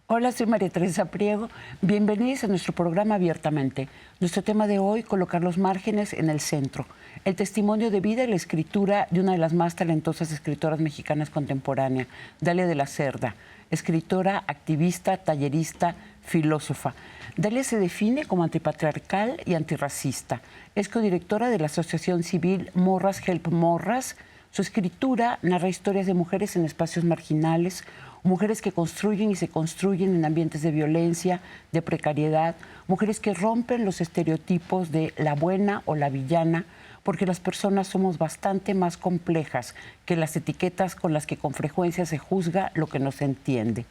Hola, soy María Teresa Priego. Bienvenidos a nuestro programa Abiertamente. Nuestro tema de hoy, colocar los márgenes en el centro. El testimonio de vida y la escritura de una de las más talentosas escritoras mexicanas contemporánea, Dalia de la Cerda. Escritora, activista, tallerista, filósofa. Dalia se define como antipatriarcal y antirracista. Es codirectora de la asociación civil Morras Help Morras. Su escritura narra historias de mujeres en espacios marginales, mujeres que construyen y se construyen en ambientes de violencia, de precariedad, mujeres que rompen los estereotipos de la buena o la villana, porque las personas somos bastante más complejas que las etiquetas con las que con frecuencia se juzga lo que no se entiende.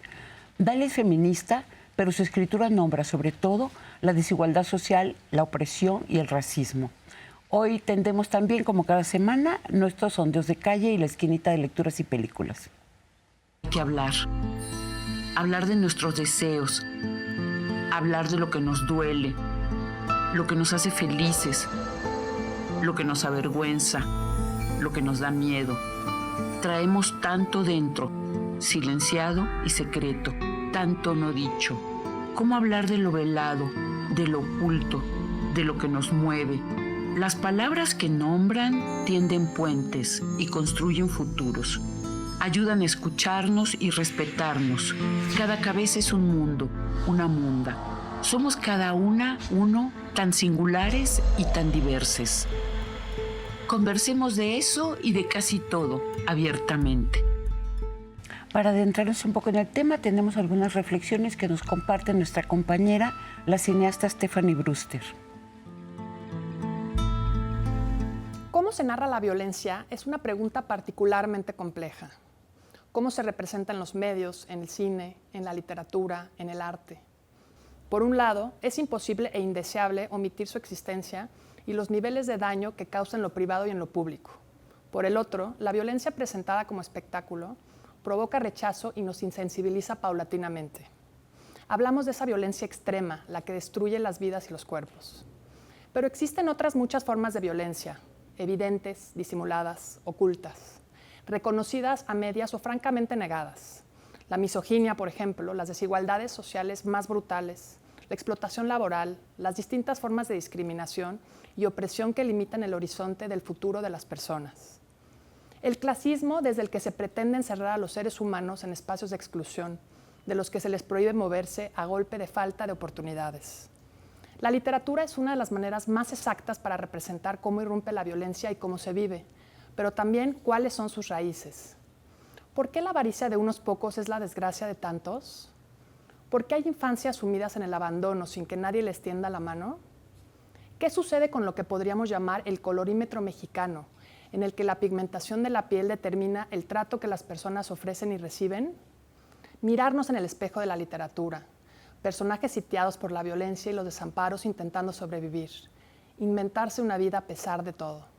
Dalia es feminista, pero su escritura nombra sobre todo la desigualdad social, la opresión y el racismo. Hoy tendremos también, como cada semana, nuestros sondeos de calle y la esquinita de lecturas y películas. Hay que hablar de nuestros deseos, hablar de lo que nos duele, lo que nos hace felices, lo que nos avergüenza, lo que nos da miedo. Traemos tanto dentro, silenciado y secreto, tanto no dicho. ¿Cómo hablar de lo velado, de lo oculto, de lo que nos mueve? Las palabras que nombran tienden puentes y construyen futuros. Ayudan a escucharnos y respetarnos. Cada cabeza es un mundo, una munda. Somos cada una, uno, tan singulares y tan diversos. Conversemos de eso y de casi todo, abiertamente. Para adentrarnos un poco en el tema, tenemos algunas reflexiones que nos comparte nuestra compañera, la cineasta Stephanie Brewster. ¿Cómo se narra la violencia? Es una pregunta particularmente compleja. ¿Cómo se representa en los medios, en el cine, en la literatura, en el arte? Por un lado, es imposible e indeseable omitir su existencia y los niveles de daño que causa en lo privado y en lo público. Por el otro, la violencia presentada como espectáculo provoca rechazo y nos insensibiliza paulatinamente. Hablamos de esa violencia extrema, la que destruye las vidas y los cuerpos. Pero existen otras muchas formas de violencia, evidentes, disimuladas, ocultas, reconocidas a medias o francamente negadas. La misoginia, por ejemplo, las desigualdades sociales más brutales, la explotación laboral, las distintas formas de discriminación y opresión que limitan el horizonte del futuro de las personas. El clasismo, desde el que se pretende encerrar a los seres humanos en espacios de exclusión, de los que se les prohíbe moverse a golpe de falta de oportunidades. La literatura es una de las maneras más exactas para representar cómo irrumpe la violencia y cómo se vive, pero también cuáles son sus raíces. ¿Por qué la avaricia de unos pocos es la desgracia de tantos? ¿Por qué hay infancias sumidas en el abandono sin que nadie les tienda la mano? ¿Qué sucede con lo que podríamos llamar el colorímetro mexicano, en el que la pigmentación de la piel determina el trato que las personas ofrecen y reciben? Mirarnos en el espejo de la literatura, personajes sitiados por la violencia y los desamparos intentando sobrevivir, inventarse una vida a pesar de todo.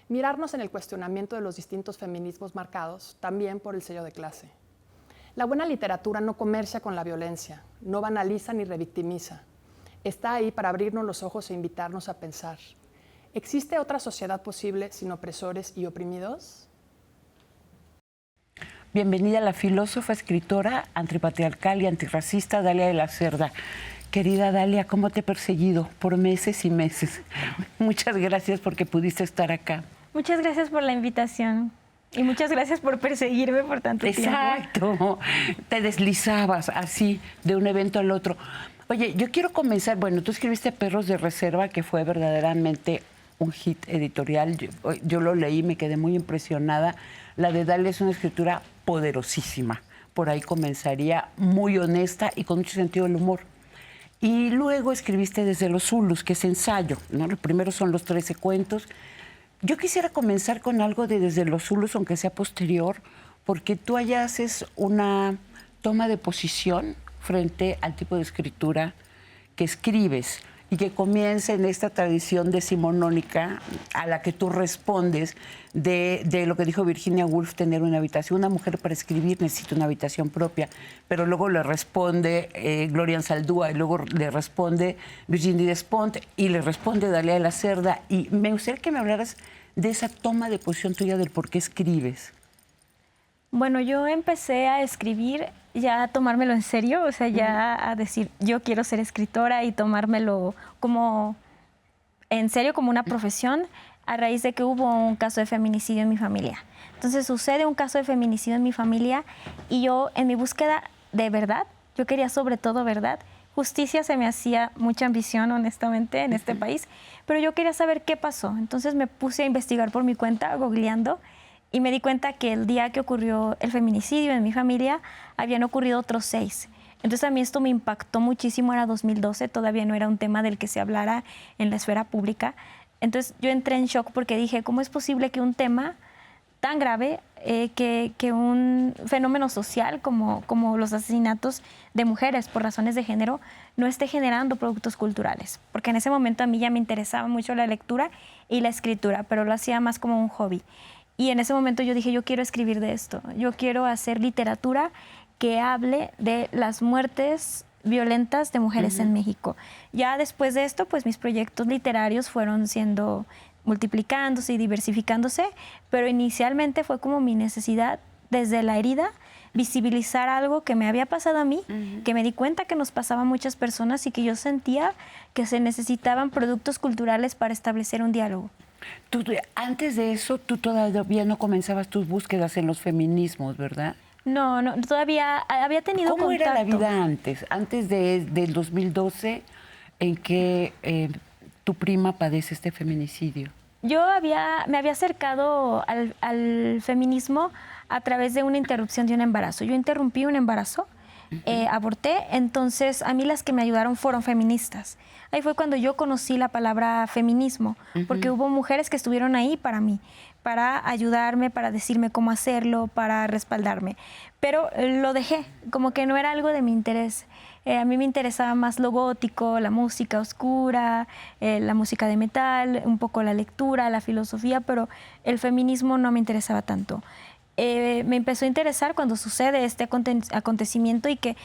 Mirarnos en el cuestionamiento de los distintos feminismos marcados también por el sello de clase. La buena literatura no comercia con la violencia, no banaliza ni revictimiza. Está ahí para abrirnos los ojos e invitarnos a pensar. ¿Existe otra sociedad posible sin opresores y oprimidos? Bienvenida la filósofa, escritora, antipatriarcal y antirracista Dalia de la Cerda. Querida Dalia, ¿cómo te he perseguido por meses y meses? Muchas gracias porque pudiste estar acá. Muchas gracias por la invitación y muchas gracias por perseguirme por tanto tiempo. Exacto, te deslizabas así de un evento al otro. Oye, yo quiero comenzar, bueno, tú escribiste Perros de Reserva, que fue verdaderamente un hit editorial. Yo lo leí, me quedé muy impresionada. La de Dalia es una escritura poderosísima. Por ahí comenzaría, muy honesta y con mucho sentido del humor. Y luego escribiste Desde los Zulus, que es ensayo, ¿no? Los primeros son los 13 cuentos. Yo quisiera comenzar con algo de Desde los Zulus, aunque sea posterior, porque tú allá haces una toma de posición frente al tipo de escritura que escribes y que comienza en esta tradición decimonónica a la que tú respondes de lo que dijo Virginia Woolf, tener una habitación. Una mujer para escribir necesita una habitación propia, pero luego le responde Gloria Saldúa, y luego le responde Virginie Despont, y le responde Dalia de la Cerda. Y me gustaría que me hablaras de esa toma de posición tuya del por qué escribes. Bueno, yo empecé a escribir, ya a tomármelo en serio, o sea, ya a decir, yo quiero ser escritora y tomármelo como en serio, como una profesión, a raíz de que hubo un caso de feminicidio en mi familia. Entonces sucede un caso de feminicidio en mi familia y yo en mi búsqueda de verdad, yo quería sobre todo verdad. Justicia se me hacía mucha ambición, honestamente, en este país, pero yo quería saber qué pasó. Entonces me puse a investigar por mi cuenta, googleando, y me di cuenta que el día que ocurrió el feminicidio en mi familia, habían ocurrido otros 6. Entonces a mí esto me impactó muchísimo, era 2012, todavía no era un tema del que se hablara en la esfera pública. Entonces yo entré en shock porque dije, ¿cómo es posible que un tema tan grave, que un fenómeno social como los asesinatos de mujeres por razones de género no esté generando productos culturales? Porque en ese momento a mí ya me interesaba mucho la lectura y la escritura, pero lo hacía más como un hobby. Y en ese momento yo dije, yo quiero escribir de esto, yo quiero hacer literatura que hable de las muertes violentas de mujeres en México. Ya después de esto, pues mis proyectos literarios fueron siendo multiplicándose y diversificándose, pero inicialmente fue como mi necesidad, desde la herida, visibilizar algo que me había pasado a mí, que me di cuenta que nos pasaba a muchas personas y que yo sentía que se necesitaban productos culturales para establecer un diálogo. Antes de eso, tú todavía no comenzabas tus búsquedas en los feminismos, ¿verdad? No, todavía había tenido ¿Cómo contacto. era la vida antes del 2012 en que tu prima padece este feminicidio? Yo me había acercado al feminismo a través de una interrupción de un embarazo. Yo interrumpí un embarazo, aborté, entonces a mí las que me ayudaron fueron feministas. Ahí fue cuando yo conocí la palabra feminismo, porque hubo mujeres que estuvieron ahí para mí, para ayudarme, para decirme cómo hacerlo, para respaldarme. Pero lo dejé, como que no era algo de mi interés. A mí me interesaba más lo gótico, la música oscura, la música de metal, un poco la lectura, la filosofía, pero el feminismo no me interesaba tanto. Me empezó a interesar cuando sucede este acontecimiento y que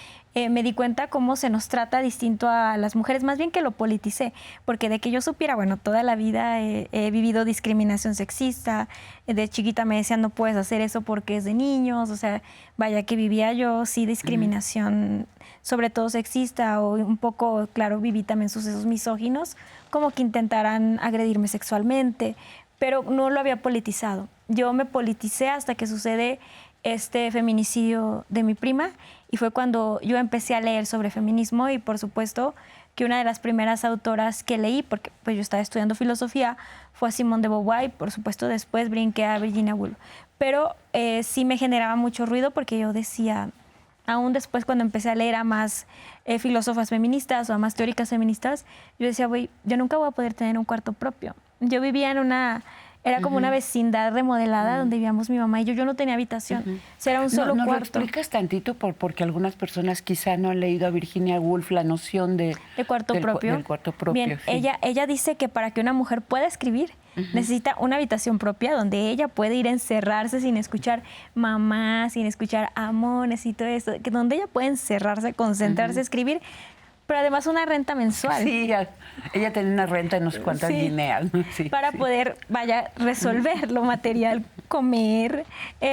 me di cuenta cómo se nos trata distinto a las mujeres, más bien que lo politicé, porque de que yo supiera, bueno, toda la vida he vivido discriminación sexista, de chiquita me decían no puedes hacer eso porque es de niños, o sea, vaya que vivía yo sí discriminación, sobre todo sexista, o un poco, claro, viví también sucesos misóginos, como que intentaran agredirme sexualmente, pero no lo había politizado. Yo me politicé hasta que sucede este feminicidio de mi prima y fue cuando yo empecé a leer sobre feminismo y por supuesto que una de las primeras autoras que leí, porque pues yo estaba estudiando filosofía, fue a Simone de Beauvoir y por supuesto después brinqué a Virginia Woolf. Pero sí me generaba mucho ruido porque yo decía, aún después cuando empecé a leer a más filósofas feministas o a más teóricas feministas, yo decía, güey, yo nunca voy a poder tener un cuarto propio. Yo vivía era como una vecindad remodelada donde vivíamos mi mamá y yo no tenía habitación. O sea, era un solo ¿No cuarto. lo explicas tantito? Porque algunas personas quizá no han leído a Virginia Woolf la noción de cuarto propio. Del cuarto propio. Bien, sí. ella dice que para que una mujer pueda escribir, necesita una habitación propia donde ella puede ir a encerrarse sin escuchar mamá, sin escuchar amores y todo eso, que donde ella puede encerrarse, concentrarse, escribir, pero además una renta mensual. Sí, ella tenía una renta de no sé cuántas guineas, ¿no? Sí, para poder, resolver lo material, comer,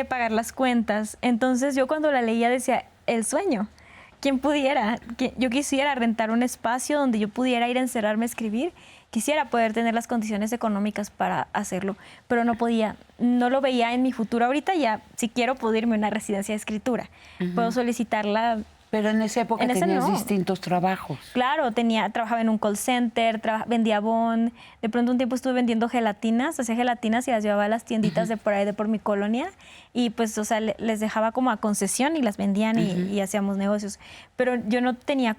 pagar las cuentas. Entonces yo cuando la leía decía, el sueño. ¿Quién pudiera? Yo quisiera rentar un espacio donde yo pudiera ir a encerrarme a escribir. Quisiera poder tener las condiciones económicas para hacerlo, pero no podía. No lo veía en mi futuro. Ahorita ya, si quiero, puedo irme a una residencia de escritura. Puedo solicitarla. Pero en esa época tenías distintos trabajos. Claro, trabajaba en un call center, vendía Bon. De pronto un tiempo estuve vendiendo gelatinas, hacía gelatinas y las llevaba a las tienditas de por ahí, de por mi colonia. Y pues, o sea, les dejaba como a concesión y las vendían y hacíamos negocios. Pero yo no tenía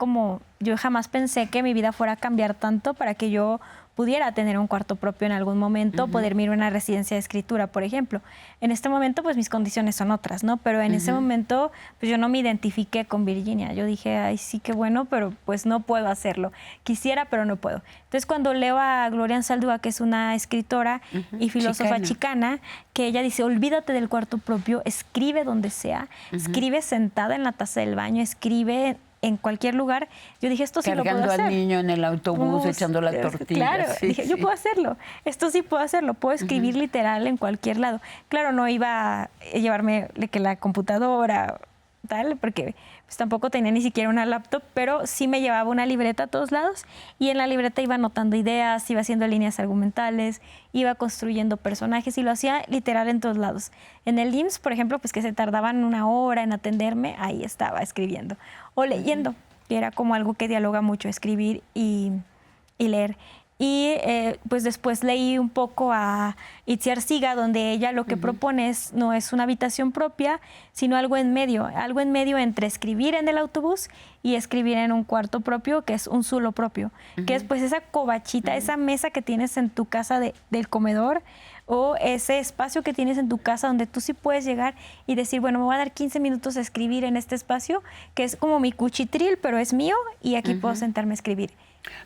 yo jamás pensé que mi vida fuera a cambiar tanto para que yo pudiera tener un cuarto propio en algún momento, poder ir a una residencia de escritura, por ejemplo. En este momento, pues mis condiciones son otras, ¿no? Pero en ese momento, pues yo no me identifiqué con Virginia. Yo dije, ay, sí, qué bueno, pero pues no puedo hacerlo. Quisiera, pero no puedo. Entonces, cuando leo a Gloria Anzaldúa, que es una escritora y filósofa chicana, que ella dice, olvídate del cuarto propio, escribe donde sea, escribe sentada en la taza del baño, escribe en cualquier lugar, yo dije, esto sí lo puedo hacer. Cargando al niño en el autobús, echando la tortilla. Claro, sí, dije, yo puedo hacerlo, esto sí puedo hacerlo, puedo escribir literal en cualquier lado. Claro, no iba a llevarme que la computadora, tal, porque pues tampoco tenía ni siquiera una laptop, pero sí me llevaba una libreta a todos lados y en la libreta iba anotando ideas, iba haciendo líneas argumentales, iba construyendo personajes y lo hacía literal en todos lados. En el IMSS, por ejemplo, pues que se tardaban 1 hora en atenderme, ahí estaba escribiendo o leyendo, que era como algo que dialoga mucho, escribir y leer. Y pues después leí un poco a Itziar Siga, donde ella lo que propone no es una habitación propia, sino algo en medio entre escribir en el autobús y escribir en un cuarto propio, que es un zulo propio, que es pues esa covachita, esa mesa que tienes en tu casa del comedor, o ese espacio que tienes en tu casa donde tú sí puedes llegar y decir, bueno, me voy a dar 15 minutos a escribir en este espacio, que es como mi cuchitril, pero es mío, y aquí puedo sentarme a escribir.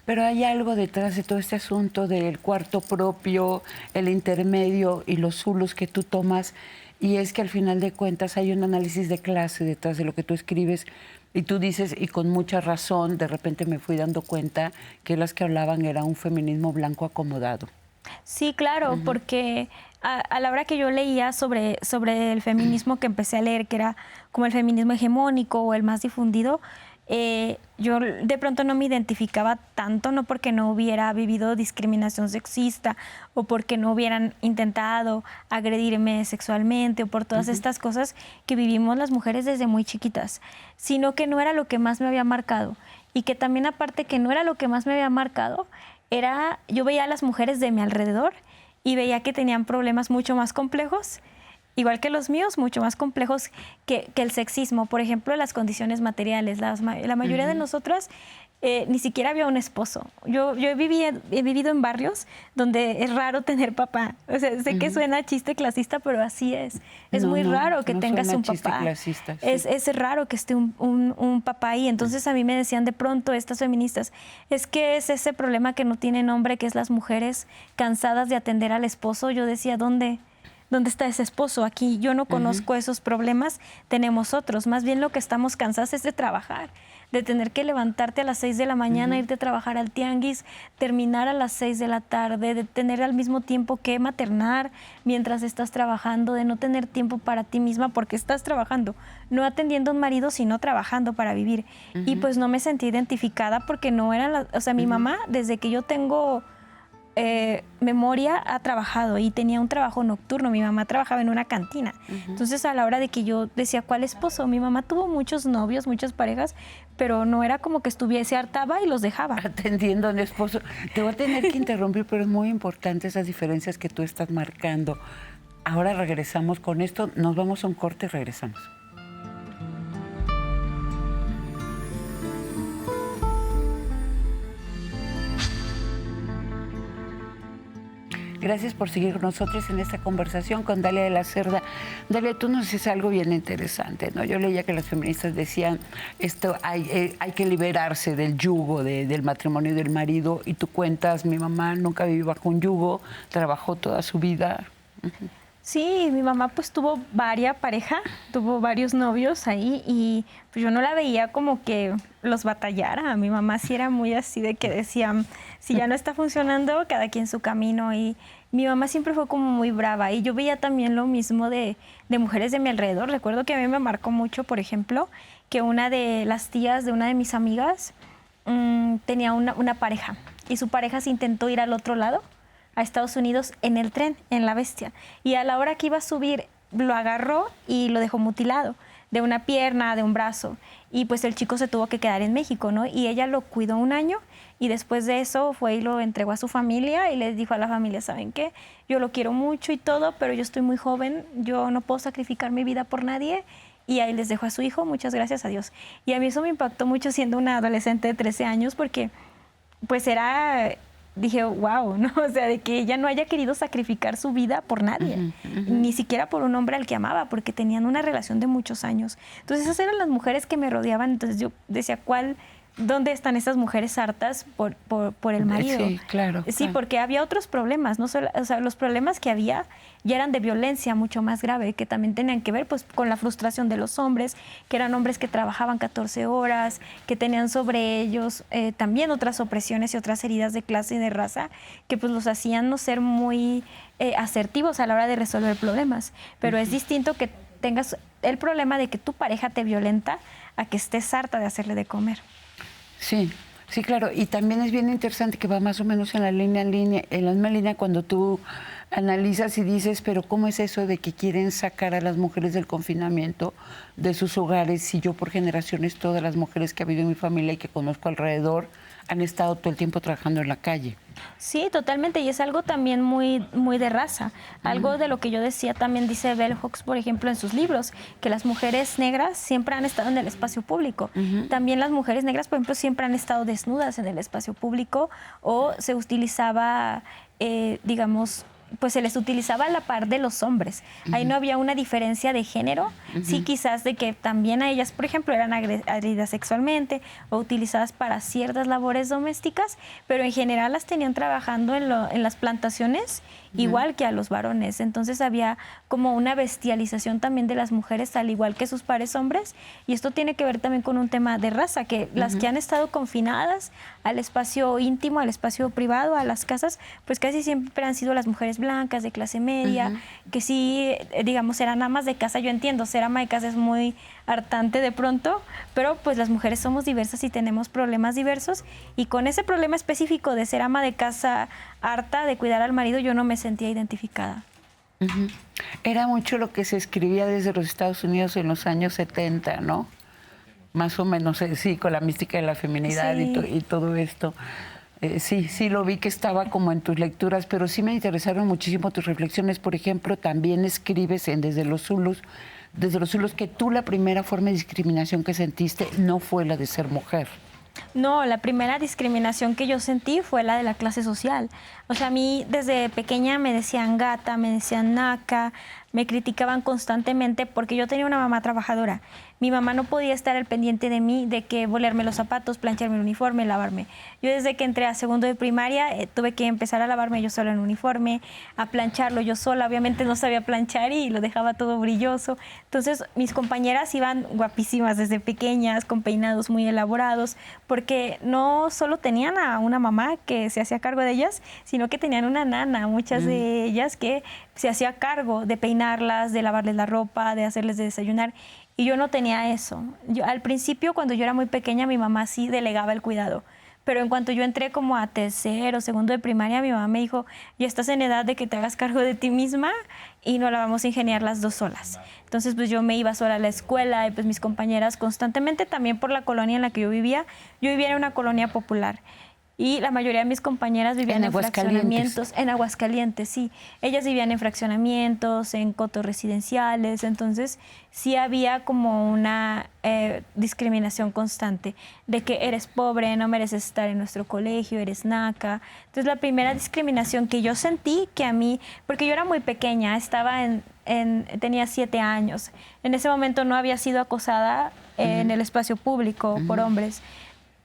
Pero hay algo detrás de todo este asunto del cuarto propio, el intermedio y los zulos que tú tomas, y es que al final de cuentas hay un análisis de clase detrás de lo que tú escribes, y tú dices, y con mucha razón, de repente me fui dando cuenta que las que hablaban era un feminismo blanco acomodado. Sí, claro, porque a la hora que yo leía sobre el feminismo que empecé a leer, que era como el feminismo hegemónico o el más difundido, yo de pronto no me identificaba tanto, no porque no hubiera vivido discriminación sexista o porque no hubieran intentado agredirme sexualmente o por todas estas cosas que vivimos las mujeres desde muy chiquitas, sino que no era lo que más me había marcado y que también aparte que no era lo que más me había marcado, yo veía a las mujeres de mi alrededor y veía que tenían problemas mucho más complejos, igual que los míos, mucho más complejos que el sexismo. Por ejemplo, las condiciones materiales. La mayoría de nosotras ni siquiera había un esposo. Yo he vivido en barrios donde es raro tener papá. O sea, sé que suena chiste clasista, pero así es. Es muy raro que tengas un papá. Clasista, sí. Es raro que esté un papá ahí. Entonces a mí me decían de pronto estas feministas, es que es ese problema que no tiene nombre, que es las mujeres cansadas de atender al esposo. Yo decía, ¿dónde está ese esposo? Aquí yo no conozco esos problemas, tenemos otros. Más bien lo que estamos cansadas es de trabajar, de tener que levantarte a las 6 de la mañana, irte a trabajar al tianguis, terminar a las 6 de la tarde, de tener al mismo tiempo que maternar mientras estás trabajando, de no tener tiempo para ti misma porque estás trabajando, no atendiendo a un marido, sino trabajando para vivir. Y pues no me sentí identificada porque no era o sea, mi mamá, desde que yo tengo memoria, ha trabajado y tenía un trabajo nocturno. Mi mamá trabajaba en una cantina. Entonces, a la hora de que yo decía, ¿cuál esposo? Mi mamá tuvo muchos novios, muchas parejas, pero no era como que se hartaba y los dejaba. Atendiendo a un esposo. Te voy a tener que interrumpir, pero es muy importante esas diferencias que tú estás marcando. Ahora regresamos con esto. Nos vamos a un corte y regresamos. Gracias por seguir con nosotros en esta conversación con Dalia de la Cerda. Dalia, tú nos dices algo bien interesante, ¿no? Yo leía que las feministas decían, hay que liberarse del yugo del matrimonio y del marido, y tú cuentas, mi mamá nunca vivió bajo un yugo, trabajó toda su vida. Sí, mi mamá pues tuvo varias parejas, tuvo varios novios ahí y pues yo no la veía como que los batallara. Mi mamá sí era muy así de que decían, si ya no está funcionando, cada quien su camino. Y mi mamá siempre fue como muy brava y yo veía también lo mismo de mujeres de mi alrededor. Recuerdo que a mí me marcó mucho, por ejemplo, que una de las tías de una de mis amigas tenía una pareja y su pareja se intentó ir al otro lado, a Estados Unidos, en el tren, en La Bestia. Y a la hora que iba a subir, lo agarró y lo dejó mutilado, de una pierna, de un brazo. Y pues el chico se tuvo que quedar en México, ¿no? Y ella lo cuidó 1 año y después de eso fue y lo entregó a su familia y les dijo a la familia, ¿saben qué? Yo lo quiero mucho y todo, pero yo estoy muy joven, yo no puedo sacrificar mi vida por nadie. Y ahí les dejó a su hijo, muchas gracias a Dios. Y a mí eso me impactó mucho siendo una adolescente de 13 años porque pues dije, wow, ¿no? O sea, de que ella no haya querido sacrificar su vida por nadie, ni siquiera por un hombre al que amaba, porque tenían una relación de muchos años. Entonces, esas eran las mujeres que me rodeaban. Entonces, yo decía, ¿cuál ¿dónde están esas mujeres hartas por el marido? Sí, claro. Sí, claro. porque había otros problemas, no solo, o sea, los problemas que había ya eran de violencia mucho más grave, que también tenían que ver pues con la frustración de los hombres, que eran hombres que trabajaban 14 horas, que tenían sobre ellos también otras opresiones y otras heridas de clase y de raza, que pues los hacían no ser muy asertivos a la hora de resolver problemas. Pero es distinto que tengas el problema de que tu pareja te violenta a que estés harta de hacerle de comer. Sí, sí, claro. Y también es bien interesante que va más o menos en la misma línea cuando tú analizas y dices, pero ¿cómo es eso de que quieren sacar a las mujeres del confinamiento de sus hogares si yo por generaciones todas las mujeres que ha habido en mi familia y que conozco alrededor han estado todo el tiempo trabajando en la calle? Sí, totalmente, y es algo también muy, muy de raza. Algo de lo que yo decía también dice Bell Hooks, por ejemplo, en sus libros, que las mujeres negras siempre han estado en el espacio público. También las mujeres negras, por ejemplo, siempre han estado desnudas en el espacio público o se utilizaba, digamos, pues se les utilizaba a la par de los hombres. Ahí no había una diferencia de género. Sí, quizás de que también a ellas, por ejemplo, eran agredidas sexualmente o utilizadas para ciertas labores domésticas, pero en general las tenían trabajando en las plantaciones igual que a los varones. Entonces había como una bestialización también de las mujeres, al igual que sus pares hombres, y esto tiene que ver también con un tema de raza, que las que han estado confinadas al espacio íntimo, al espacio privado, a las casas, pues casi siempre han sido las mujeres blancas de clase media, que sí, digamos, eran amas de casa. Yo entiendo, ser ama de casa es muy hartante de pronto, pero pues las mujeres somos diversas y tenemos problemas diversos, y con ese problema específico de ser ama de casa harta de cuidar al marido, yo no me sentía identificada. Era mucho lo que se escribía desde los Estados Unidos en los años 70, ¿no? Más o menos, sí, con la mística de la feminidad y todo esto. Sí, lo vi que estaba como en tus lecturas, pero sí me interesaron muchísimo tus reflexiones. Por ejemplo, también escribes en Desde los Zulus que tú la primera forma de discriminación que sentiste no fue la de ser mujer. No, la primera discriminación que yo sentí fue la de la clase social. O sea, a mí desde pequeña me decían gata, me decían naca, me criticaban constantemente porque yo tenía una mamá trabajadora. Mi mamá no podía estar al pendiente de mí, de que volarme los zapatos, plancharme el uniforme, lavarme. Yo desde que entré a segundo de primaria tuve que empezar a lavarme yo sola el uniforme, a plancharlo yo sola. Obviamente no sabía planchar y lo dejaba todo brilloso. Entonces mis compañeras iban guapísimas desde pequeñas, con peinados muy elaborados, porque no solo tenían a una mamá que se hacía cargo de ellas, sino que tenían una nana, muchas de ellas que se hacía cargo de peinarlas, de lavarles la ropa, de hacerles de desayunar. Y yo no tenía eso. Al principio, cuando yo era muy pequeña, mi mamá sí delegaba el cuidado. Pero en cuanto yo entré como a tercero, segundo de primaria, mi mamá me dijo, ya estás en edad de que te hagas cargo de ti misma y no la vamos a ingeniar las dos solas. Entonces, pues yo me iba sola a la escuela y pues mis compañeras constantemente, también por la colonia en la que yo vivía en una colonia popular. Y la mayoría de mis compañeras vivían en fraccionamientos. En Aguascalientes, sí. Ellas vivían en fraccionamientos, en cotos residenciales. Entonces, sí había como una discriminación constante de que eres pobre, no mereces estar en nuestro colegio, eres naca. Entonces, la primera discriminación que yo sentí, que a mí, porque yo era muy pequeña, tenía 7 años. En ese momento no había sido acosada en el espacio público por hombres.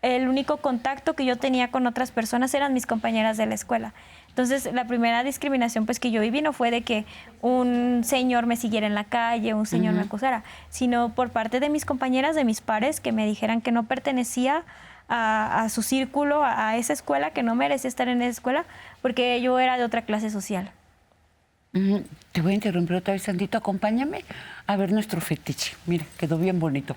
El único contacto que yo tenía con otras personas eran mis compañeras de la escuela. Entonces, la primera discriminación pues que yo viví no fue de que un señor me siguiera en la calle, un señor me acosara, sino por parte de mis compañeras, de mis pares, que me dijeran que no pertenecía a su círculo, a esa escuela, que no merecía estar en esa escuela, porque yo era de otra clase social. Te voy a interrumpir otra vez tantito. Acompáñame a ver nuestro fetiche. Mira, quedó bien bonito.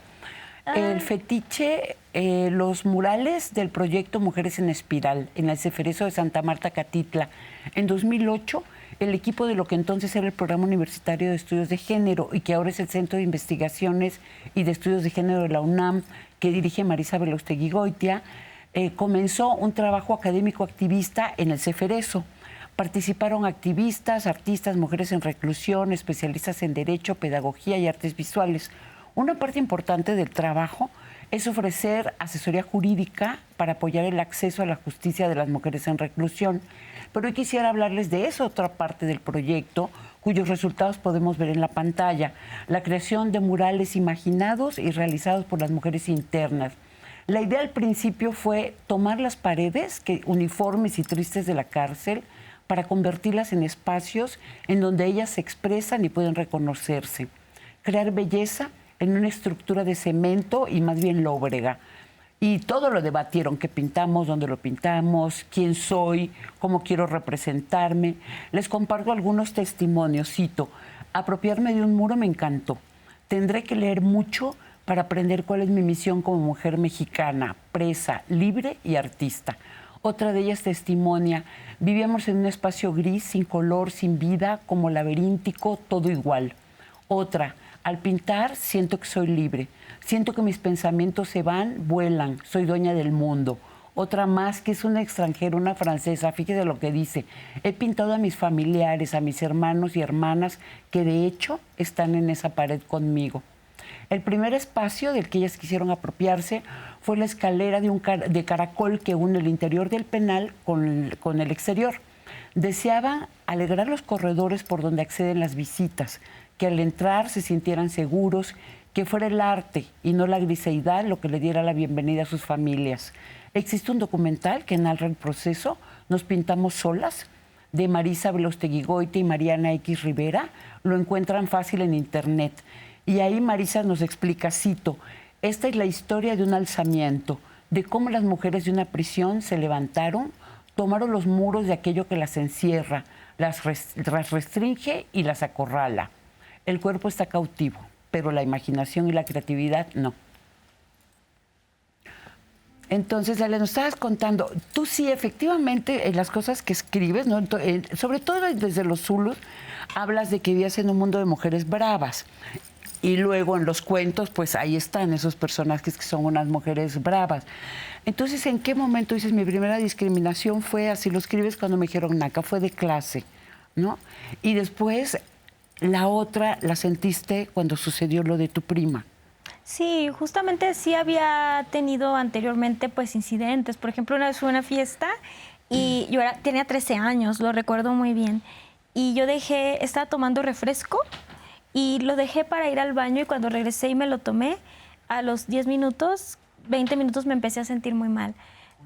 El fetiche, los murales del proyecto Mujeres en Espiral, en el Ceferezo de Santa Marta, Catitla. En 2008, el equipo de lo que entonces era el Programa Universitario de Estudios de Género y que ahora es el Centro de Investigaciones y de Estudios de Género de la UNAM, que dirige Marisa Belaustegui-Goitia, comenzó un trabajo académico activista en el Ceferezo. Participaron activistas, artistas, mujeres en reclusión, especialistas en Derecho, Pedagogía y Artes Visuales. Una parte importante del trabajo es ofrecer asesoría jurídica para apoyar el acceso a la justicia de las mujeres en reclusión. Pero hoy quisiera hablarles de esa otra parte del proyecto, cuyos resultados podemos ver en la pantalla. La creación de murales imaginados y realizados por las mujeres internas. La idea al principio fue tomar las paredes uniformes y tristes de la cárcel para convertirlas en espacios en donde ellas se expresan y pueden reconocerse. Crear belleza en una estructura de cemento y más bien lóbrega. Y todo lo debatieron, qué pintamos, dónde lo pintamos, quién soy, cómo quiero representarme. Les comparto algunos testimonios, cito, apropiarme de un muro me encantó. Tendré que leer mucho para aprender cuál es mi misión como mujer mexicana, presa, libre y artista. Otra de ellas testimonia, vivíamos en un espacio gris, sin color, sin vida, como laberíntico, todo igual. Otra, al pintar siento que soy libre, siento que mis pensamientos se van, vuelan, soy dueña del mundo. Otra más, que es una extranjera, una francesa, fíjese lo que dice, he pintado a mis familiares, a mis hermanos y hermanas, que de hecho están en esa pared conmigo. El primer espacio del que ellas quisieron apropiarse fue la escalera de caracol que une el interior del penal con el exterior. Deseaban alegrar los corredores por donde acceden las visitas, que al entrar se sintieran seguros, que fuera el arte y no la griseidad lo que le diera la bienvenida a sus familias. Existe un documental que narra el proceso, Nos pintamos solas, de Marisa Velosteguigoite y Mariana X Rivera. Lo encuentran fácil en internet. Y ahí Marisa nos explica, cito, esta es la historia de un alzamiento, de cómo las mujeres de una prisión se levantaron, tomaron los muros de aquello que las encierra, las restringe y las acorrala. El cuerpo está cautivo, pero la imaginación y la creatividad no. Entonces, Ale, nos estabas contando, tú sí, efectivamente, en las cosas que escribes, ¿no? Sobre todo desde los Zulus, hablas de que vivías en un mundo de mujeres bravas. Y luego en los cuentos, pues ahí están esos personajes que son unas mujeres bravas. Entonces, ¿en qué momento dices, mi primera discriminación fue, así lo escribes cuando me dijeron naca, fue de clase, ¿no? Y después, la otra, la sentiste cuando sucedió lo de tu prima. Sí, justamente sí había tenido anteriormente pues incidentes. Por ejemplo, una vez fue una fiesta y yo tenía 13 años, lo recuerdo muy bien. Y yo estaba tomando refresco y lo dejé para ir al baño y cuando regresé y me lo tomé, a los 10 minutos, 20 minutos me empecé a sentir muy mal.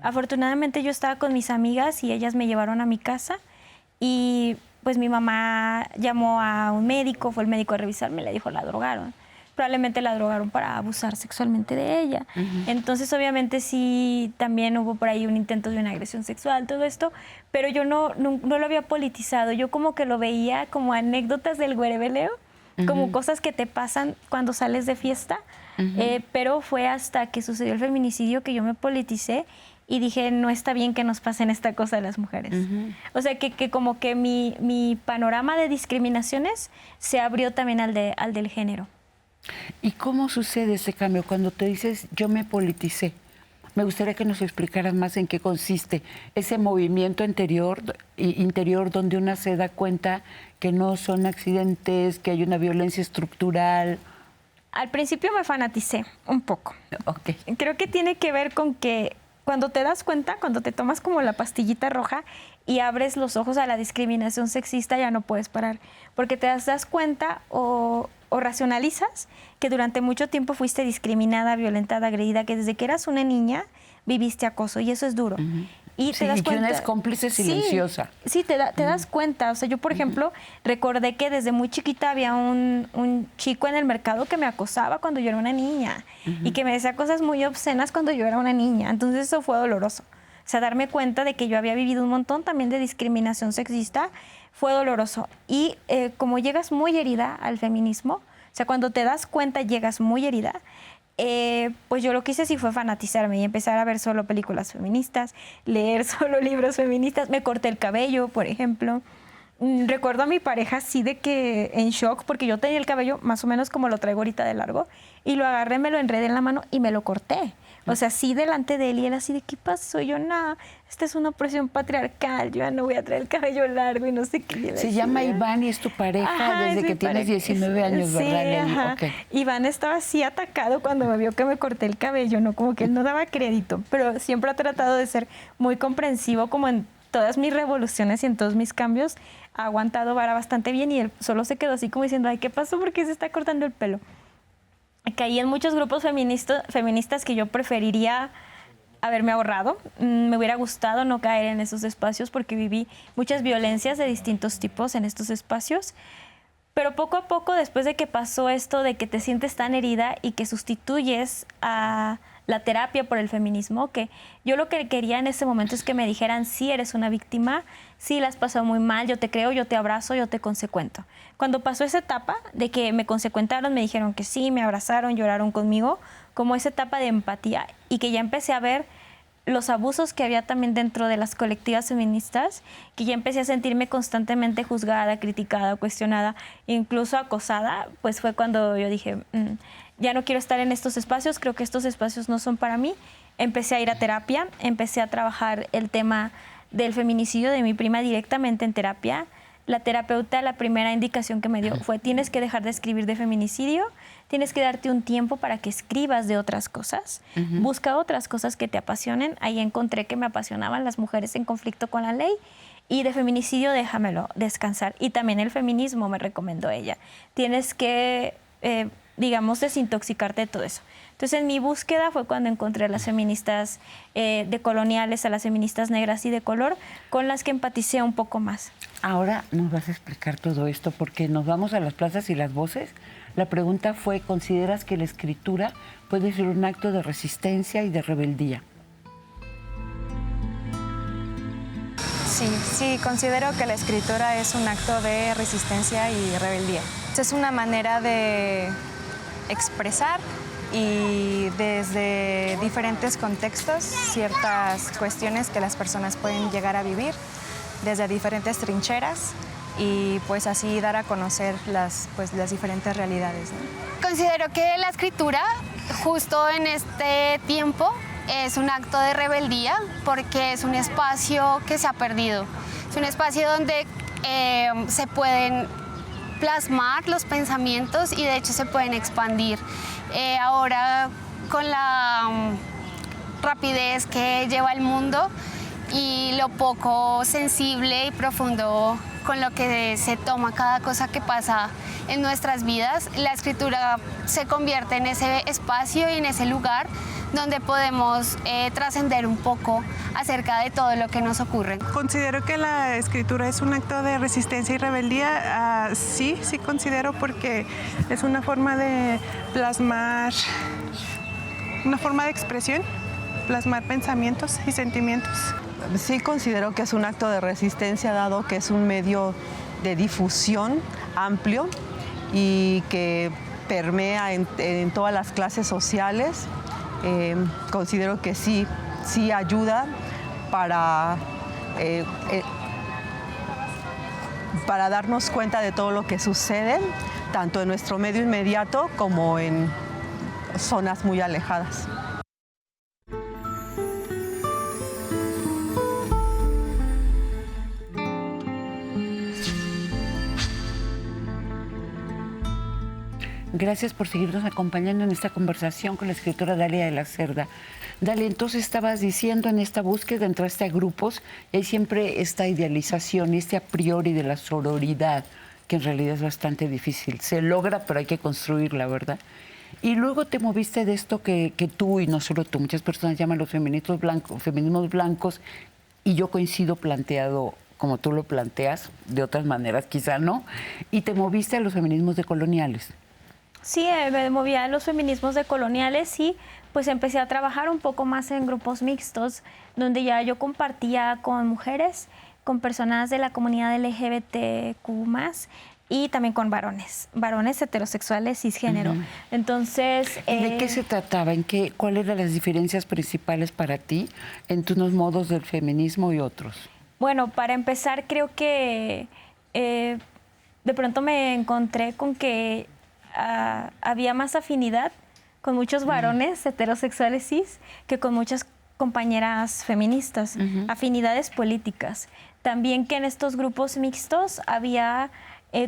Afortunadamente yo estaba con mis amigas y ellas me llevaron a mi casa y pues mi mamá llamó a un médico, fue el médico a revisarme y le dijo, la drogaron. Probablemente la drogaron para abusar sexualmente de ella. Entonces, obviamente, sí, también hubo por ahí un intento de una agresión sexual, todo esto, pero yo no lo había politizado. Yo como que lo veía como anécdotas del güerebeleo, como cosas que te pasan cuando sales de fiesta, pero fue hasta que sucedió el feminicidio que yo me politicé y dije, no está bien que nos pasen esta cosa a las mujeres. O sea, que como que mi panorama de discriminaciones se abrió también al del género. ¿Y cómo sucede ese cambio cuando te dices yo me politicé? Me gustaría que nos explicaras más en qué consiste ese movimiento interior donde una se da cuenta que no son accidentes, que hay una violencia estructural. Al principio me fanaticé un poco. Okay. Creo que tiene que ver con que cuando te das cuenta, cuando te tomas como la pastillita roja y abres los ojos a la discriminación sexista, ya no puedes parar. Porque te das cuenta o racionalizas que durante mucho tiempo fuiste discriminada, violentada, agredida, que desde que eras una niña viviste acoso y eso es duro. Y te das cuenta. Que una es cómplice silenciosa. Sí, te das cuenta. O sea, yo, por ejemplo, recordé que desde muy chiquita había un chico en el mercado que me acosaba cuando yo era una niña y que me decía cosas muy obscenas cuando yo era una niña. Entonces eso fue doloroso. O sea, darme cuenta de que yo había vivido un montón también de discriminación sexista fue doloroso. Y como llegas muy herida al feminismo, o sea, cuando te das cuenta llegas muy herida, pues yo lo que hice sí fue fanatizarme y empezar a ver solo películas feministas, leer solo libros feministas. Me corté el cabello, por ejemplo. Recuerdo a mi pareja así de que en shock, porque yo tenía el cabello más o menos como lo traigo ahorita de largo, y lo agarré, me lo enredé en la mano y me lo corté. O sea, así delante de él y él así de, ¿qué pasó? Yo, nada, esta es una opresión patriarcal, yo ya no voy a traer el cabello largo y no sé qué. Se llama Iván y es tu pareja desde que tienes 19 años, ¿verdad? Sí, ajá. Okay. Iván estaba así atacado cuando me vio que me corté el cabello, ¿no? Como que él no daba crédito, pero siempre ha tratado de ser muy comprensivo como en todas mis revoluciones y en todos mis cambios. Ha aguantado vara bastante bien y él solo se quedó así como diciendo, ay, ¿qué pasó? ¿Por qué se está cortando el pelo? caí en muchos grupos feministas que yo preferiría haberme ahorrado. Me hubiera gustado no caer en esos espacios porque viví muchas violencias de distintos tipos en estos espacios. Pero poco a poco, después de que pasó esto de que te sientes tan herida y que sustituyes a la terapia por el feminismo, que yo lo que quería en ese momento es que me dijeran, sí, eres una víctima, sí, la has pasado muy mal, yo te creo, yo te abrazo, yo te consecuento. Cuando pasó esa etapa de que me consecuentaron, me dijeron que sí, me abrazaron, lloraron conmigo, como esa etapa de empatía, y que ya empecé a ver los abusos que había también dentro de las colectivas feministas, que ya empecé a sentirme constantemente juzgada, criticada, cuestionada, incluso acosada, pues fue cuando yo dije, ya no quiero estar en estos espacios, creo que estos espacios no son para mí. Empecé a ir a terapia, empecé a trabajar el tema del feminicidio de mi prima directamente en terapia. La terapeuta, la primera indicación que me dio fue, tienes que dejar de escribir de feminicidio, tienes que darte un tiempo para que escribas de otras cosas, busca otras cosas que te apasionen. Ahí encontré que me apasionaban las mujeres en conflicto con la ley, y de feminicidio déjamelo descansar. Y también el feminismo me recomendó ella. Tienes que, digamos, desintoxicarte de todo eso. Entonces, en mi búsqueda fue cuando encontré a las feministas decoloniales, a las feministas negras y de color, con las que empaticé un poco más. Ahora nos vas a explicar todo esto porque nos vamos a las plazas y las voces. La pregunta fue, ¿consideras que la escritura puede ser un acto de resistencia y de rebeldía? Sí, considero que la escritura es un acto de resistencia y rebeldía. Es una manera de expresar y desde diferentes contextos ciertas cuestiones que las personas pueden llegar a vivir desde diferentes trincheras y pues así dar a conocer las diferentes realidades, ¿no? Considero que la escritura justo en este tiempo es un acto de rebeldía porque es un espacio que se ha perdido. Es un espacio donde se pueden plasmar los pensamientos y de hecho se pueden expandir. Ahora con la rapidez que lleva el mundo y lo poco sensible y profundo con lo que se toma cada cosa que pasa en nuestras vidas, la escritura se convierte en ese espacio y en ese lugar donde podemos trascender un poco acerca de todo lo que nos ocurre. Considero que la escritura es un acto de resistencia y rebeldía. Sí considero, porque es una forma de plasmar, una forma de expresión, plasmar pensamientos y sentimientos. Sí considero que es un acto de resistencia, dado que es un medio de difusión amplio y que permea en todas las clases sociales. Considero que sí ayuda para darnos cuenta de todo lo que sucede, tanto en nuestro medio inmediato como en zonas muy alejadas. Gracias por seguirnos acompañando en esta conversación con la escritora Dalia de la Cerda. Dalia, entonces estabas diciendo, en esta búsqueda entraste a grupos y hay siempre esta idealización, este a priori de la sororidad, que en realidad es bastante difícil. Se logra, pero hay que construirla, ¿verdad? Y luego te moviste de esto que tú, y no solo tú, muchas personas llaman los feminismos blancos, y yo coincido planteado como tú lo planteas, de otras maneras quizá no, y te moviste a los feminismos decoloniales. Sí, me moví a los feminismos decoloniales y pues empecé a trabajar un poco más en grupos mixtos, donde ya yo compartía con mujeres, con personas de la comunidad LGBTQ+, y también con varones heterosexuales cisgénero. Entonces, ¿y de qué se trataba? ¿Cuáles eran las diferencias principales para ti entre unos modos del feminismo y otros? Bueno, para empezar, creo que de pronto me encontré con que había más afinidad con muchos varones heterosexuales cis que con muchas compañeras feministas, afinidades políticas. También que en estos grupos mixtos había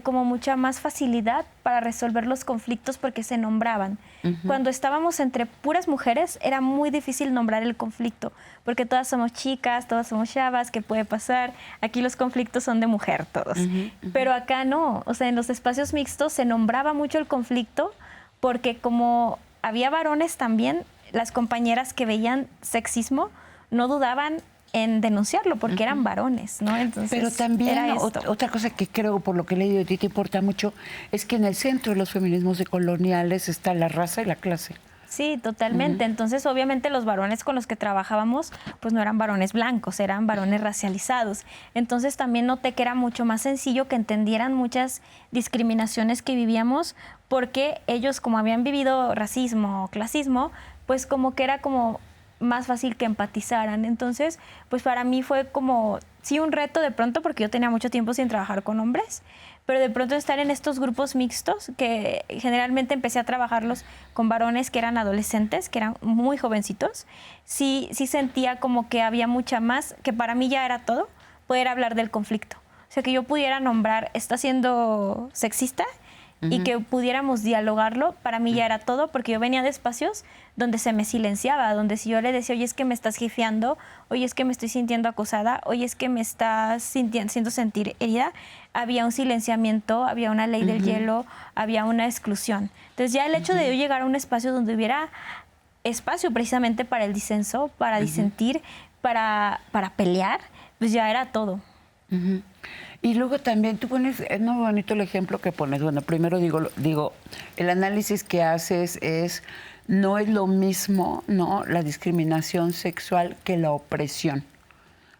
como mucha más facilidad para resolver los conflictos porque se nombraban. Cuando estábamos entre puras mujeres era muy difícil nombrar el conflicto porque todas somos chicas, todas somos chavas, ¿qué puede pasar? Aquí los conflictos son de mujer todos. Pero acá no, o sea, en los espacios mixtos se nombraba mucho el conflicto porque como había varones también, las compañeras que veían sexismo no dudaban en denunciarlo porque eran varones, ¿no? Entonces, pero también era esto. otra cosa que creo, por lo que he leído de ti, te importa mucho, es que en el centro de los feminismos decoloniales está la raza y la clase. Sí, totalmente. Entonces, obviamente, los varones con los que trabajábamos, pues no eran varones blancos, eran varones racializados. Entonces, también noté que era mucho más sencillo que entendieran muchas discriminaciones que vivíamos, porque ellos, como habían vivido racismo o clasismo, pues como que era como más fácil que empatizaran. Entonces, pues para mí fue como, sí, un reto de pronto, porque yo tenía mucho tiempo sin trabajar con hombres, pero de pronto estar en estos grupos mixtos, que generalmente empecé a trabajarlos con varones que eran adolescentes, que eran muy jovencitos, sí sentía como que había mucha más, que para mí ya era todo, poder hablar del conflicto. O sea, que yo pudiera nombrar, está siendo sexista, y que pudiéramos dialogarlo, para mí ya era todo, porque yo venía de espacios donde se me silenciaba, donde si yo le decía, oye, es que me estás jifeando, oye, es que me estoy sintiendo acosada, oye, es que me estás haciendo sentir herida, había un silenciamiento, había una ley del hielo, había una exclusión. Entonces ya el hecho de yo llegar a un espacio donde hubiera espacio precisamente para el disenso, para disentir, para pelear, pues ya era todo. Y luego también tú pones, es muy bonito el ejemplo que pones. Bueno, primero digo, el análisis que haces no es lo mismo, ¿no?, la discriminación sexual que la opresión.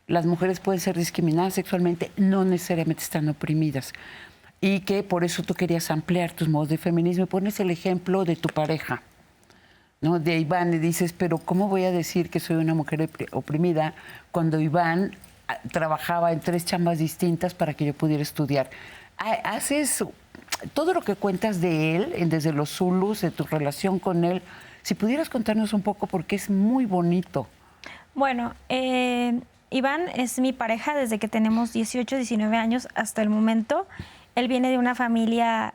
Las mujeres pueden ser discriminadas sexualmente, no necesariamente están oprimidas. Y que por eso tú querías ampliar tus modos de feminismo. Y pones el ejemplo de tu pareja, ¿no?, de Iván, y dices, pero ¿cómo voy a decir que soy una mujer oprimida cuando Iván trabajaba en 3 chambas distintas para que yo pudiera estudiar? Haces todo lo que cuentas de él, desde los Zulus, de tu relación con él. Si pudieras contarnos un poco, porque es muy bonito. Bueno, Iván es mi pareja desde que tenemos 18, 19 años hasta el momento. Él viene de una familia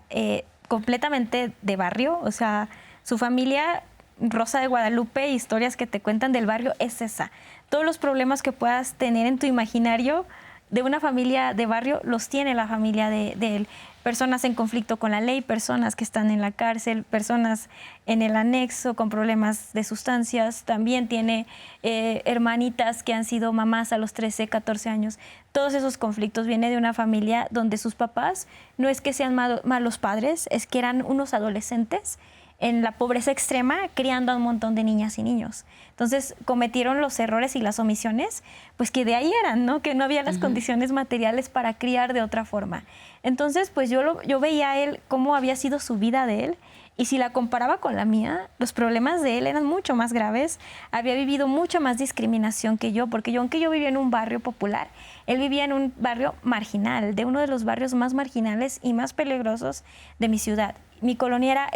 completamente de barrio, o sea, su familia, Rosa de Guadalupe, historias que te cuentan del barrio, es esa. Todos los problemas que puedas tener en tu imaginario de una familia de barrio los tiene la familia de él. Personas en conflicto con la ley, personas que están en la cárcel, personas en el anexo con problemas de sustancias. También tiene hermanitas que han sido mamás a los 13, 14 años. Todos esos conflictos vienen de una familia donde sus papás no es que sean malos padres, es que eran unos adolescentes en la pobreza extrema, criando a un montón de niñas y niños. Entonces, cometieron los errores y las omisiones, pues que de ahí eran, ¿no? Que no había las condiciones materiales para criar de otra forma. Entonces, pues yo veía a él cómo había sido su vida de él, y si la comparaba con la mía, los problemas de él eran mucho más graves. Había vivido mucha más discriminación que yo, porque aunque yo vivía en un barrio popular, él vivía en un barrio marginal, de uno de los barrios más marginales y más peligrosos de mi ciudad. Mi colonia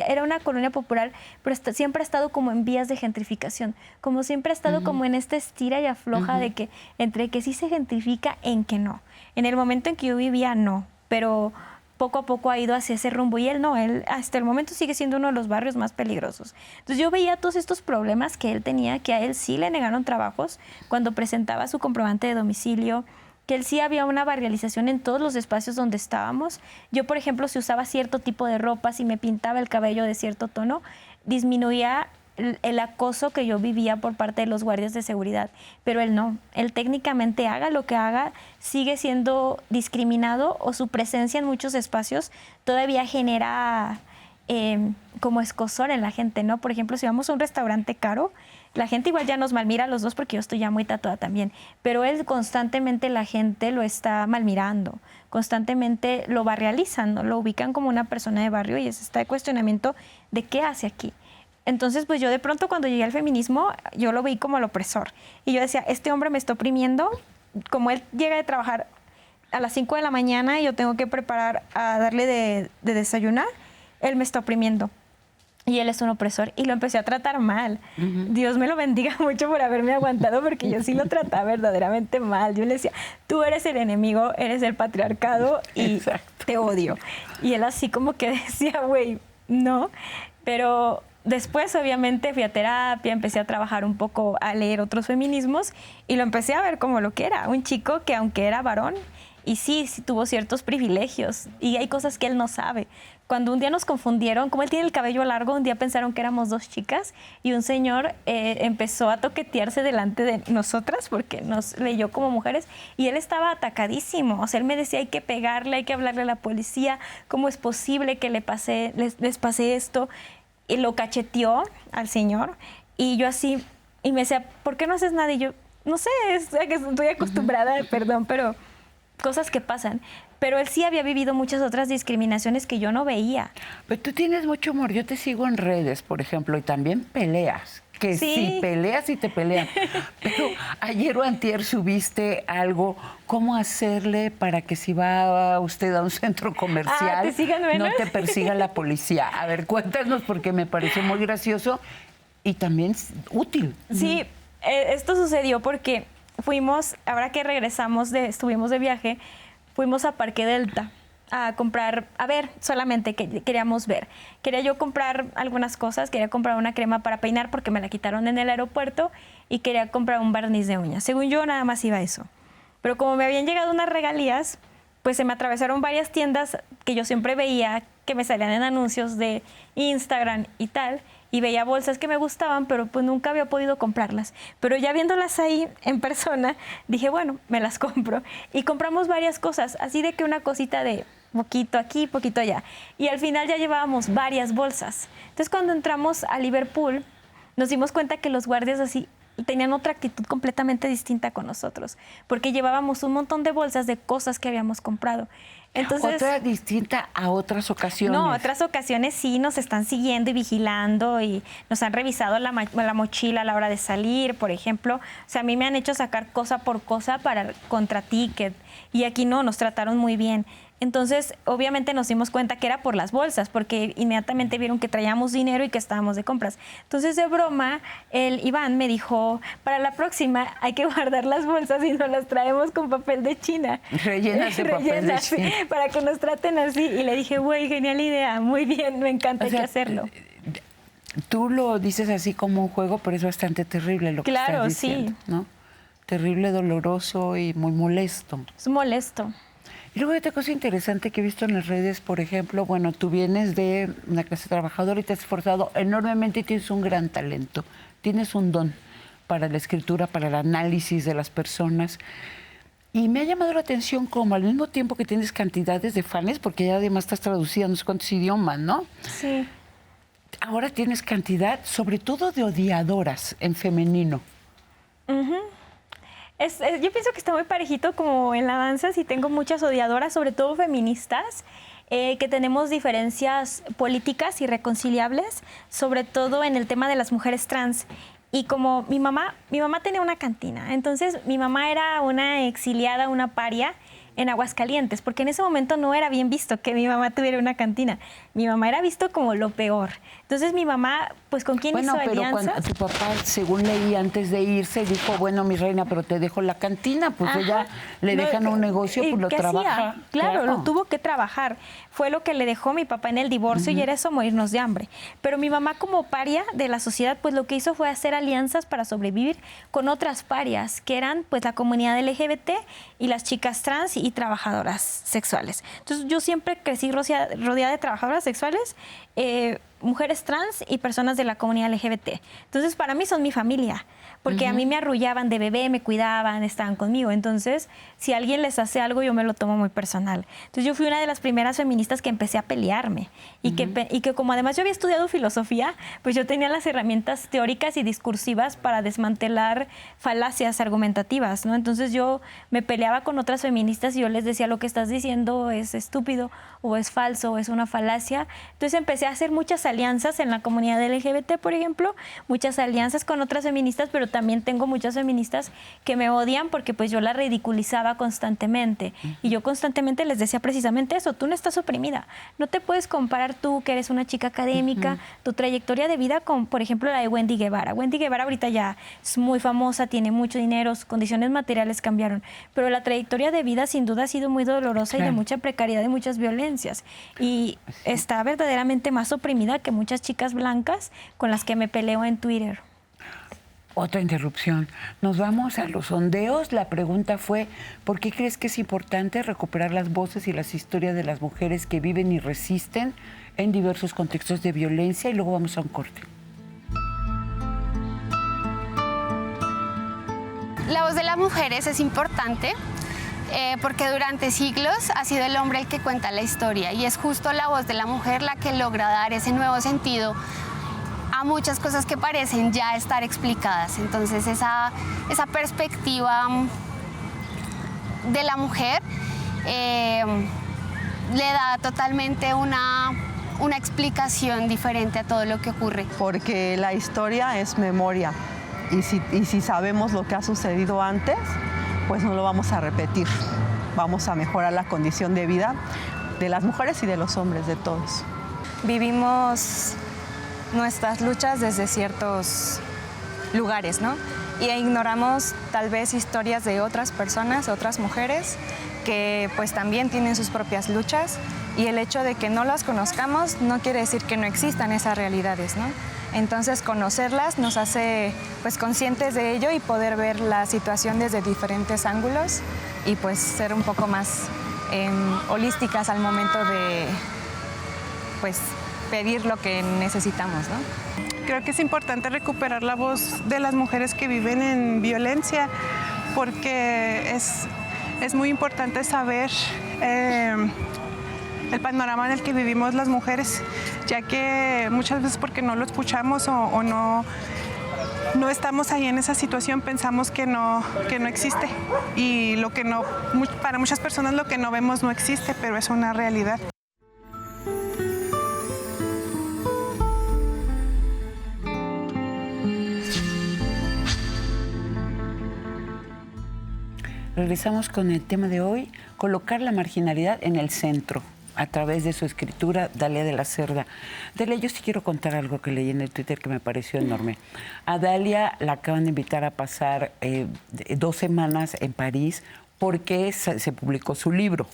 era una colonia popular, pero siempre ha estado como en vías de gentrificación, como siempre ha estado como en esta estira y afloja de que entre que sí se gentrifica en que no. En el momento en que yo vivía, no, pero poco a poco ha ido hacia ese rumbo, y él hasta el momento sigue siendo uno de los barrios más peligrosos. Entonces yo veía todos estos problemas que él tenía, que a él sí le negaron trabajos cuando presentaba su comprobante de domicilio, que él sí había una barrialización en todos los espacios donde estábamos. Yo, por ejemplo, si usaba cierto tipo de ropa, si me pintaba el cabello de cierto tono, disminuía el acoso que yo vivía por parte de los guardias de seguridad. Pero él no. Él técnicamente, haga lo que haga, sigue siendo discriminado, o su presencia en muchos espacios todavía genera como escozor en la gente, ¿no? Por ejemplo, si vamos a un restaurante caro, la gente igual ya nos malmira a los dos, porque yo estoy ya muy tatuada también, pero él constantemente, la gente lo está malmirando, constantemente lo barrializan, ¿no? Lo ubican como una persona de barrio, y es este cuestionamiento de qué hace aquí. Entonces, pues yo de pronto, cuando llegué al feminismo, yo lo vi como el opresor, y yo decía, este hombre me está oprimiendo. Como él llega de trabajar a las 5 de la mañana y yo tengo que preparar a darle de desayunar, él me está oprimiendo. Y él es un opresor, y lo empecé a tratar mal. Dios me lo bendiga mucho por haberme aguantado, porque yo sí lo trataba verdaderamente mal. Yo le decía, tú eres el enemigo, eres el patriarcado y te odio. Y él así como que decía, güey, no. Pero después, obviamente, fui a terapia, empecé a trabajar un poco, a leer otros feminismos, y lo empecé a ver como lo que era. Un chico que, aunque era varón, Y sí tuvo ciertos privilegios y hay cosas que él no sabe. Cuando un día nos confundieron, como él tiene el cabello largo, un día pensaron que éramos 2 chicas y un señor empezó a toquetearse delante de nosotras porque nos leyó como mujeres y él estaba atacadísimo. O sea, él me decía, hay que pegarle, hay que hablarle a la policía, ¿cómo es posible que les pase esto? Y lo cacheteó al señor y yo así, y me decía, ¿por qué no haces nada? Y yo, no sé, estoy acostumbrada, perdón, pero cosas que pasan. Pero él sí había vivido muchas otras discriminaciones que yo no veía. Pero tú tienes mucho humor. Yo te sigo en redes, por ejemplo, y también peleas. Que sí, peleas y te pelean. Pero ayer o antier subiste algo, cómo hacerle para que si va usted a un centro comercial, ¿te sigan menos? no te persiga la policía. A ver, cuéntanos porque me pareció muy gracioso y también útil. Sí, esto sucedió porque ahora que estuvimos de viaje, fuimos a Parque Delta a comprar, solamente queríamos ver. Quería yo comprar algunas cosas, quería comprar una crema para peinar porque me la quitaron en el aeropuerto y quería comprar un barniz de uñas. Según yo, nada más iba a eso. Pero como me habían llegado unas regalías, pues se me atravesaron varias tiendas que yo siempre veía que me salían en anuncios de Instagram y tal, y veía bolsas que me gustaban, pero pues nunca había podido comprarlas. Pero ya viéndolas ahí en persona, dije, bueno, me las compro. Y compramos varias cosas, así de que una cosita de poquito aquí, poquito allá. Y al final ya llevábamos varias bolsas. Entonces cuando entramos a Liverpool, nos dimos cuenta que los guardias así tenían otra actitud completamente distinta con nosotros, porque llevábamos un montón de bolsas de cosas que habíamos comprado. Entonces, ¿otra distinta a otras ocasiones? No, otras ocasiones sí nos están siguiendo y vigilando y nos han revisado la mochila a la hora de salir, por ejemplo. O sea, a mí me han hecho sacar cosa por cosa para contra ticket y aquí no, nos trataron muy bien. Entonces, obviamente nos dimos cuenta que era por las bolsas, porque inmediatamente vieron que traíamos dinero y que estábamos de compras. Entonces, de broma, el Iván me dijo, para la próxima hay que guardar las bolsas y nos las traemos con papel de China. Rellenas de papel de China. Para que nos traten así. Y le dije, güey, genial idea, muy bien, me encanta, hay que hacerlo. Tú lo dices así como un juego, pero es bastante terrible lo que estás diciendo, ¿no? Terrible, doloroso y muy molesto. Es molesto. Y luego hay otra cosa interesante que he visto en las redes, por ejemplo, bueno, tú vienes de una clase trabajadora y te has esforzado enormemente y tienes un gran talento, tienes un don para la escritura, para el análisis de las personas. Y me ha llamado la atención como al mismo tiempo que tienes cantidades de fans, porque ya además estás traducida no sé cuántos idiomas, ¿no? Sí. Ahora tienes cantidad, sobre todo de odiadoras en femenino. Yo pienso que está muy parejito como en la danza, sí tengo muchas odiadoras, sobre todo feministas, que tenemos diferencias políticas irreconciliables, sobre todo en el tema de las mujeres trans. Y como mi mamá tenía una cantina, entonces mi mamá era una exiliada, una paria en Aguascalientes, porque en ese momento no era bien visto que mi mamá tuviera una cantina. Mi mamá era visto como lo peor. Entonces mi mamá, pues ¿con quién hizo alianzas? Bueno, pero cuando tu papá, según leí antes de irse, dijo, bueno, mi reina, pero te dejo la cantina, pues ella le dejan un negocio, pues lo trabaja. Claro, lo tuvo que trabajar. Fue lo que le dejó mi papá en el divorcio y era eso, morirnos de hambre. Pero mi mamá como paria de la sociedad, pues lo que hizo fue hacer alianzas para sobrevivir con otras parias, que eran pues la comunidad LGBT y las chicas trans y trabajadoras sexuales. Entonces yo siempre crecí rodeada de trabajadoras sexuales, mujeres trans y personas de la comunidad LGBT. Entonces para mí son mi familia, porque a mí me arrullaban de bebé, me cuidaban, estaban conmigo. Entonces si alguien les hace algo yo me lo tomo muy personal. Entonces yo fui una de las primeras feministas que empecé a pelearme y que como además yo había estudiado filosofía, pues yo tenía las herramientas teóricas y discursivas para desmantelar falacias argumentativas, ¿no? Entonces yo me peleaba con otras feministas y yo les decía, lo que estás diciendo es estúpido o es falso o es una falacia. Entonces empecé a hacer muchas alianzas en la comunidad LGBT, por ejemplo, muchas alianzas con otras feministas, pero también tengo muchas feministas que me odian porque pues yo la ridiculizaba constantemente y yo constantemente les decía precisamente eso, tú no estás oprimida, no te puedes comparar tú que eres una chica académica, tu trayectoria de vida con, por ejemplo, la de Wendy Guevara. Wendy Guevara ahorita ya es muy famosa, tiene mucho dinero, sus condiciones materiales cambiaron, pero la trayectoria de vida sin duda ha sido muy dolorosa y de mucha precariedad y muchas violencias y está verdaderamente más oprimida que muchas chicas blancas con las que me peleo en Twitter. Otra interrupción. Nos vamos a los sondeos. La pregunta fue, ¿por qué crees que es importante recuperar las voces y las historias de las mujeres que viven y resisten en diversos contextos de violencia? Y luego vamos a un corte. La voz de las mujeres es importante porque durante siglos ha sido el hombre el que cuenta la historia y es justo la voz de la mujer la que logra dar ese nuevo sentido a muchas cosas que parecen ya estar explicadas. Entonces esa perspectiva de la mujer le da totalmente una explicación diferente a todo lo que ocurre. Porque la historia es memoria y si sabemos lo que ha sucedido antes, pues no lo vamos a repetir. Vamos a mejorar la condición de vida de las mujeres y de los hombres, de todos. Vivimos nuestras luchas desde ciertos lugares, ¿no? Y ignoramos tal vez historias de otras personas, otras mujeres, que pues también tienen sus propias luchas y el hecho de que no las conozcamos no quiere decir que no existan esas realidades, ¿no? Entonces conocerlas nos hace pues conscientes de ello y poder ver la situación desde diferentes ángulos y pues ser un poco más holísticas al momento de pues pedir lo que necesitamos, ¿no? Creo que es importante recuperar la voz de las mujeres que viven en violencia porque es muy importante saber el panorama en el que vivimos las mujeres, ya que muchas veces porque no lo escuchamos o no estamos ahí en esa situación, pensamos que no existe. Y para muchas personas lo que no vemos no existe, pero es una realidad. Regresamos con el tema de hoy, colocar la marginalidad en el centro, a través de su escritura, Dalia de la Cerda. Dalia, yo sí quiero contar algo que leí en el Twitter que me pareció enorme. A Dalia la acaban de invitar a pasar 2 semanas en París porque se publicó su libro,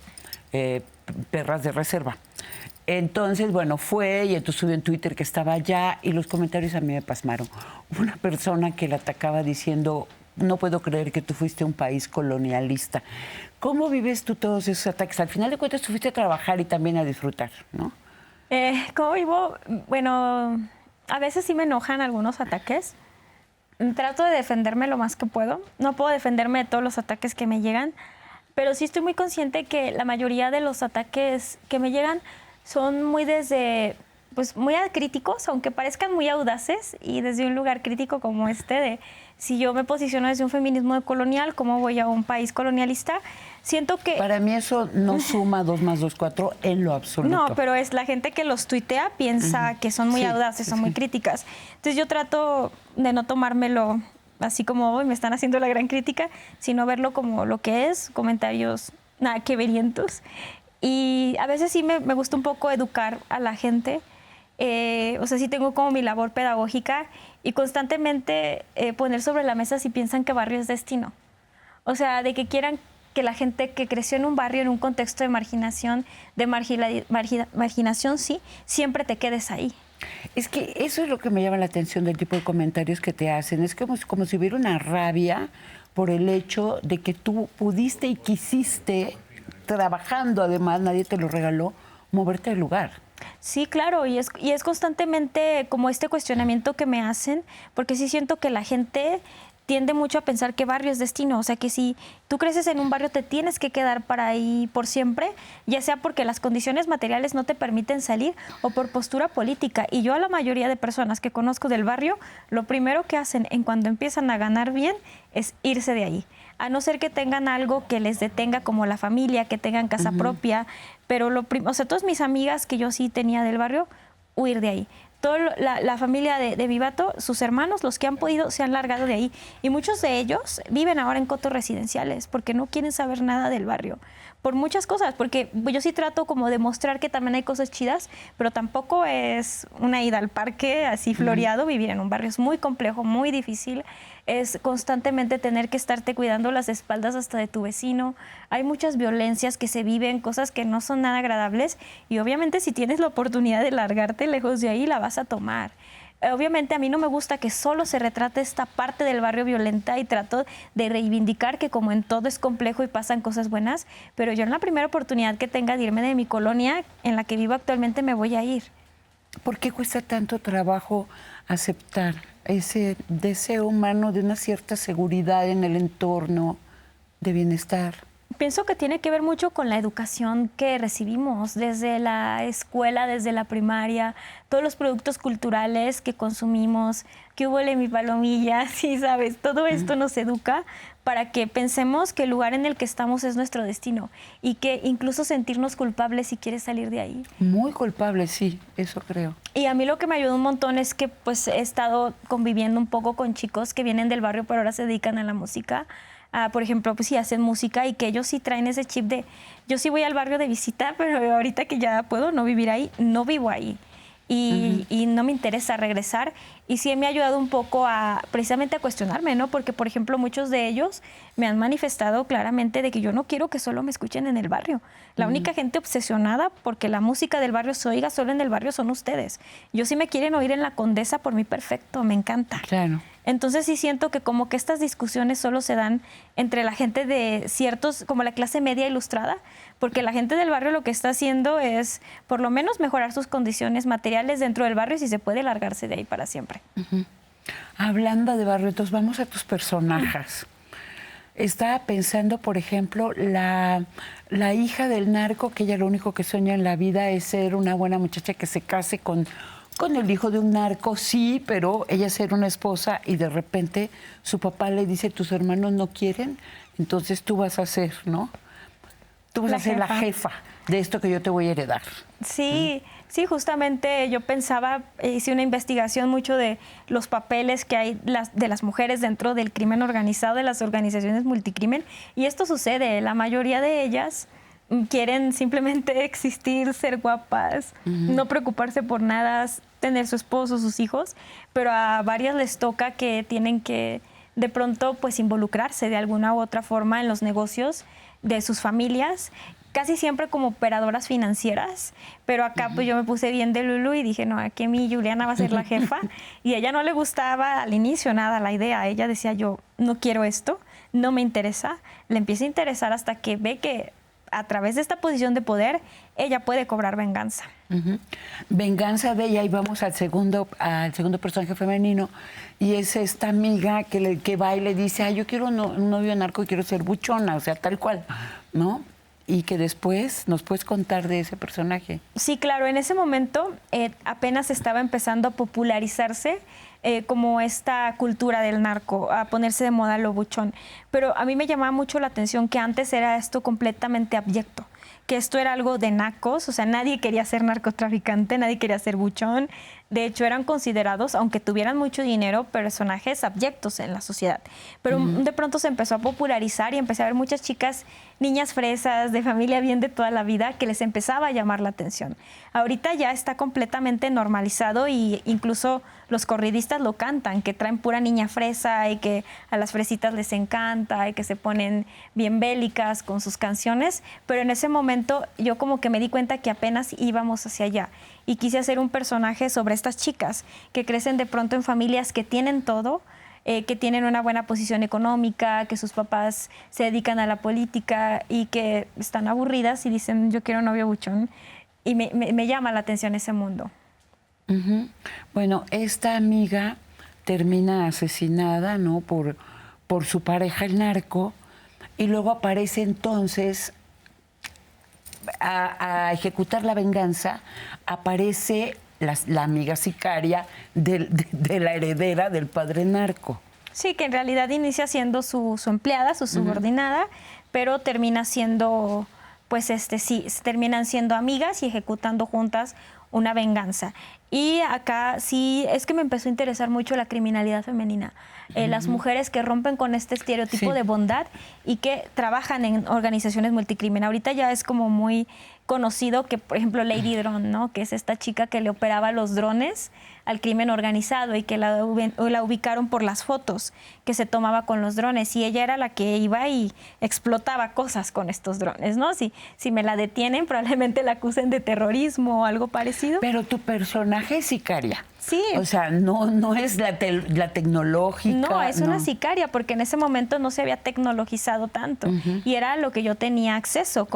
Perras de Reserva. Entonces, bueno, fue y entonces subió en Twitter que estaba allá y los comentarios a mí me pasmaron. Hubo una persona que la atacaba diciendo: no puedo creer que tú fuiste un país colonialista. ¿Cómo vives tú todos esos ataques? Al final de cuentas, tú fuiste a trabajar y también a disfrutar, ¿no? ¿Cómo vivo? Bueno, a veces sí me enojan algunos ataques. Trato de defenderme lo más que puedo. No puedo defenderme de todos los ataques que me llegan, pero sí estoy muy consciente que la mayoría de los ataques que me llegan son muy muy críticos, aunque parezcan muy audaces, y desde un lugar crítico como de si yo me posiciono desde un feminismo colonial, ¿cómo voy a un país colonialista? Siento que... Para mí eso no suma 2 más 2, 4 en lo absoluto. No, pero es la gente que los tuitea piensa que son muy audaces, son muy críticas. Entonces yo trato de no tomármelo así como hoy me están haciendo la gran crítica, sino verlo como lo que es, comentarios nada que verientos. Y a veces sí me gusta un poco educar a la gente. O sea, sí tengo como mi labor pedagógica y constantemente poner sobre la mesa si piensan que barrio es destino. O sea, de que quieran que la gente que creció en un barrio, en un contexto de marginación, marginación, sí, siempre te quedes ahí. Es que eso es lo que me llama la atención del tipo de comentarios que te hacen. Es como si hubiera una rabia por el hecho de que tú pudiste y quisiste, trabajando además, nadie te lo regaló, moverte del lugar. Sí, claro, y es constantemente como este cuestionamiento que me hacen, porque sí siento que la gente tiende mucho a pensar que barrio es destino, o sea que si tú creces en un barrio te tienes que quedar para ahí por siempre, ya sea porque las condiciones materiales no te permiten salir o por postura política. Y yo a la mayoría de personas que conozco del barrio, lo primero que hacen en cuando empiezan a ganar bien es irse de ahí. A no ser que tengan algo que les detenga, como la familia, que tengan casa propia, pero o sea, todas mis amigas que yo sí tenía del barrio, huir de ahí. Toda la familia de Vivato, sus hermanos, los que han podido, se han largado de ahí. Y muchos de ellos viven ahora en cotos residenciales porque no quieren saber nada del barrio. Por muchas cosas, porque yo sí trato como de mostrar que también hay cosas chidas, pero tampoco es una ida al parque así floreado. Vivir en un barrio es muy complejo, muy difícil. Es constantemente tener que estarte cuidando las espaldas hasta de tu vecino. Hay muchas violencias que se viven, cosas que no son nada agradables, y obviamente si tienes la oportunidad de largarte lejos de ahí, la vas a tomar. obviamente a mí no me gusta que solo se retrate esta parte del barrio violenta y trato de reivindicar que como en todo es complejo y pasan cosas buenas, pero yo en la primera oportunidad que tenga de irme de mi colonia en la que vivo actualmente me voy a ir. ¿Por qué cuesta tanto trabajo aceptar ese deseo humano de una cierta seguridad en el entorno, de bienestar? Pienso que tiene que ver mucho con la educación que recibimos desde la escuela, desde la primaria, todos los productos culturales que consumimos, que hubo mi palomilla, sí, sabes, todo esto nos educa para que pensemos que el lugar en el que estamos es nuestro destino y que incluso sentirnos culpables si quieres salir de ahí. Muy culpable, sí, eso creo. Y a mí lo que me ayudó un montón es que pues he estado conviviendo un poco con chicos que vienen del barrio pero ahora se dedican a la música. Por ejemplo, pues sí hacen música y que ellos sí traen ese chip de yo sí voy al barrio de visita, pero ahorita que ya puedo no vivir ahí, no vivo ahí. Y no me interesa regresar. Y sí me ha ayudado un poco precisamente a cuestionarme, ¿no? Porque, por ejemplo, muchos de ellos me han manifestado claramente de que yo no quiero que solo me escuchen en el barrio. La única gente obsesionada porque la música del barrio se oiga solo en el barrio son ustedes. Yo sí me quieren oír en la Condesa, por mí perfecto, me encanta. Claro. Entonces sí siento que como que estas discusiones solo se dan entre la gente de ciertos, como la clase media ilustrada, porque la gente del barrio lo que está haciendo es por lo menos mejorar sus condiciones materiales dentro del barrio y si se puede largarse de ahí para siempre. Hablando de barrio, entonces vamos a tus personajes. Estaba pensando, por ejemplo, la hija del narco, que ella lo único que sueña en la vida es ser una buena muchacha que se case con el hijo de un narco, sí, pero ella ser una esposa y de repente su papá le dice, tus hermanos no quieren, entonces tú vas a ser, ¿no? Tú vas a ser la jefa de esto que yo te voy a heredar. Sí, sí, justamente yo pensaba, hice una investigación mucho de los papeles que hay de las mujeres dentro del crimen organizado, de las organizaciones multicrimen, y esto sucede, la mayoría de ellas quieren simplemente existir, ser guapas, no preocuparse por nada, tener su esposo, sus hijos, pero a varias les toca que tienen que de pronto pues involucrarse de alguna u otra forma en los negocios de sus familias, casi siempre como operadoras financieras, pero acá pues yo me puse bien de Lulu y dije, no, aquí mi Juliana va a ser la jefa, y a ella no le gustaba al inicio nada la idea, ella decía, yo no quiero esto, no me interesa, le empieza a interesar hasta que ve que a través de esta posición de poder, ella puede cobrar venganza. Venganza de ella, y vamos al segundo personaje femenino, y es esta amiga que va y le dice, yo quiero un novio narco y quiero ser buchona, o sea, tal cual, ¿no? Y que después nos puedes contar de ese personaje. Sí, claro, en ese momento apenas estaba empezando a popularizarse como esta cultura del narco, a ponerse de moda lo buchón. Pero a mí me llamaba mucho la atención que antes era esto completamente abyecto, que esto era algo de nacos, o sea, nadie quería ser narcotraficante, nadie quería ser buchón. De hecho, eran considerados, aunque tuvieran mucho dinero, personajes abyectos en la sociedad. Pero de pronto se empezó a popularizar y empecé a ver muchas chicas, niñas fresas, de familia bien de toda la vida, que les empezaba a llamar la atención. Ahorita ya está completamente normalizado y incluso los corridistas lo cantan, que traen pura niña fresa y que a las fresitas les encanta y que se ponen bien bélicas con sus canciones. Pero en ese momento yo como que me di cuenta que apenas íbamos hacia allá. Y quise hacer un personaje sobre estas chicas que crecen de pronto en familias que tienen todo, que tienen una buena posición económica, que sus papás se dedican a la política y que están aburridas y dicen, yo quiero un novio buchón. Y me llama la atención ese mundo. Bueno, esta amiga termina asesinada, ¿no? por su pareja, el narco, y luego aparece entonces a ejecutar la venganza, aparece la amiga sicaria de la heredera del padre narco. Sí, que en realidad inicia siendo su empleada, su subordinada, pero termina siendo, pues sí, terminan siendo amigas y ejecutando juntas una venganza. Y acá sí, es que me empezó a interesar mucho la criminalidad femenina. Las mujeres que rompen con este estereotipo de bondad y que trabajan en organizaciones multicrimen. Ahorita ya es como muy conocido que, por ejemplo, Lady Drone, ¿no? Que es esta chica que le operaba los drones al crimen organizado y que la ubicaron por las fotos que se tomaba con los drones, y ella era la que iba y explotaba cosas con estos drones, ¿no? Si me la detienen, probablemente la acusen de terrorismo o algo parecido. Pero tu personaje es sicaria. Sí. O sea, no es la tecnológica. No, es una sicaria, porque en ese momento no se había tecnologizado tanto. Y era lo que yo tenía acceso,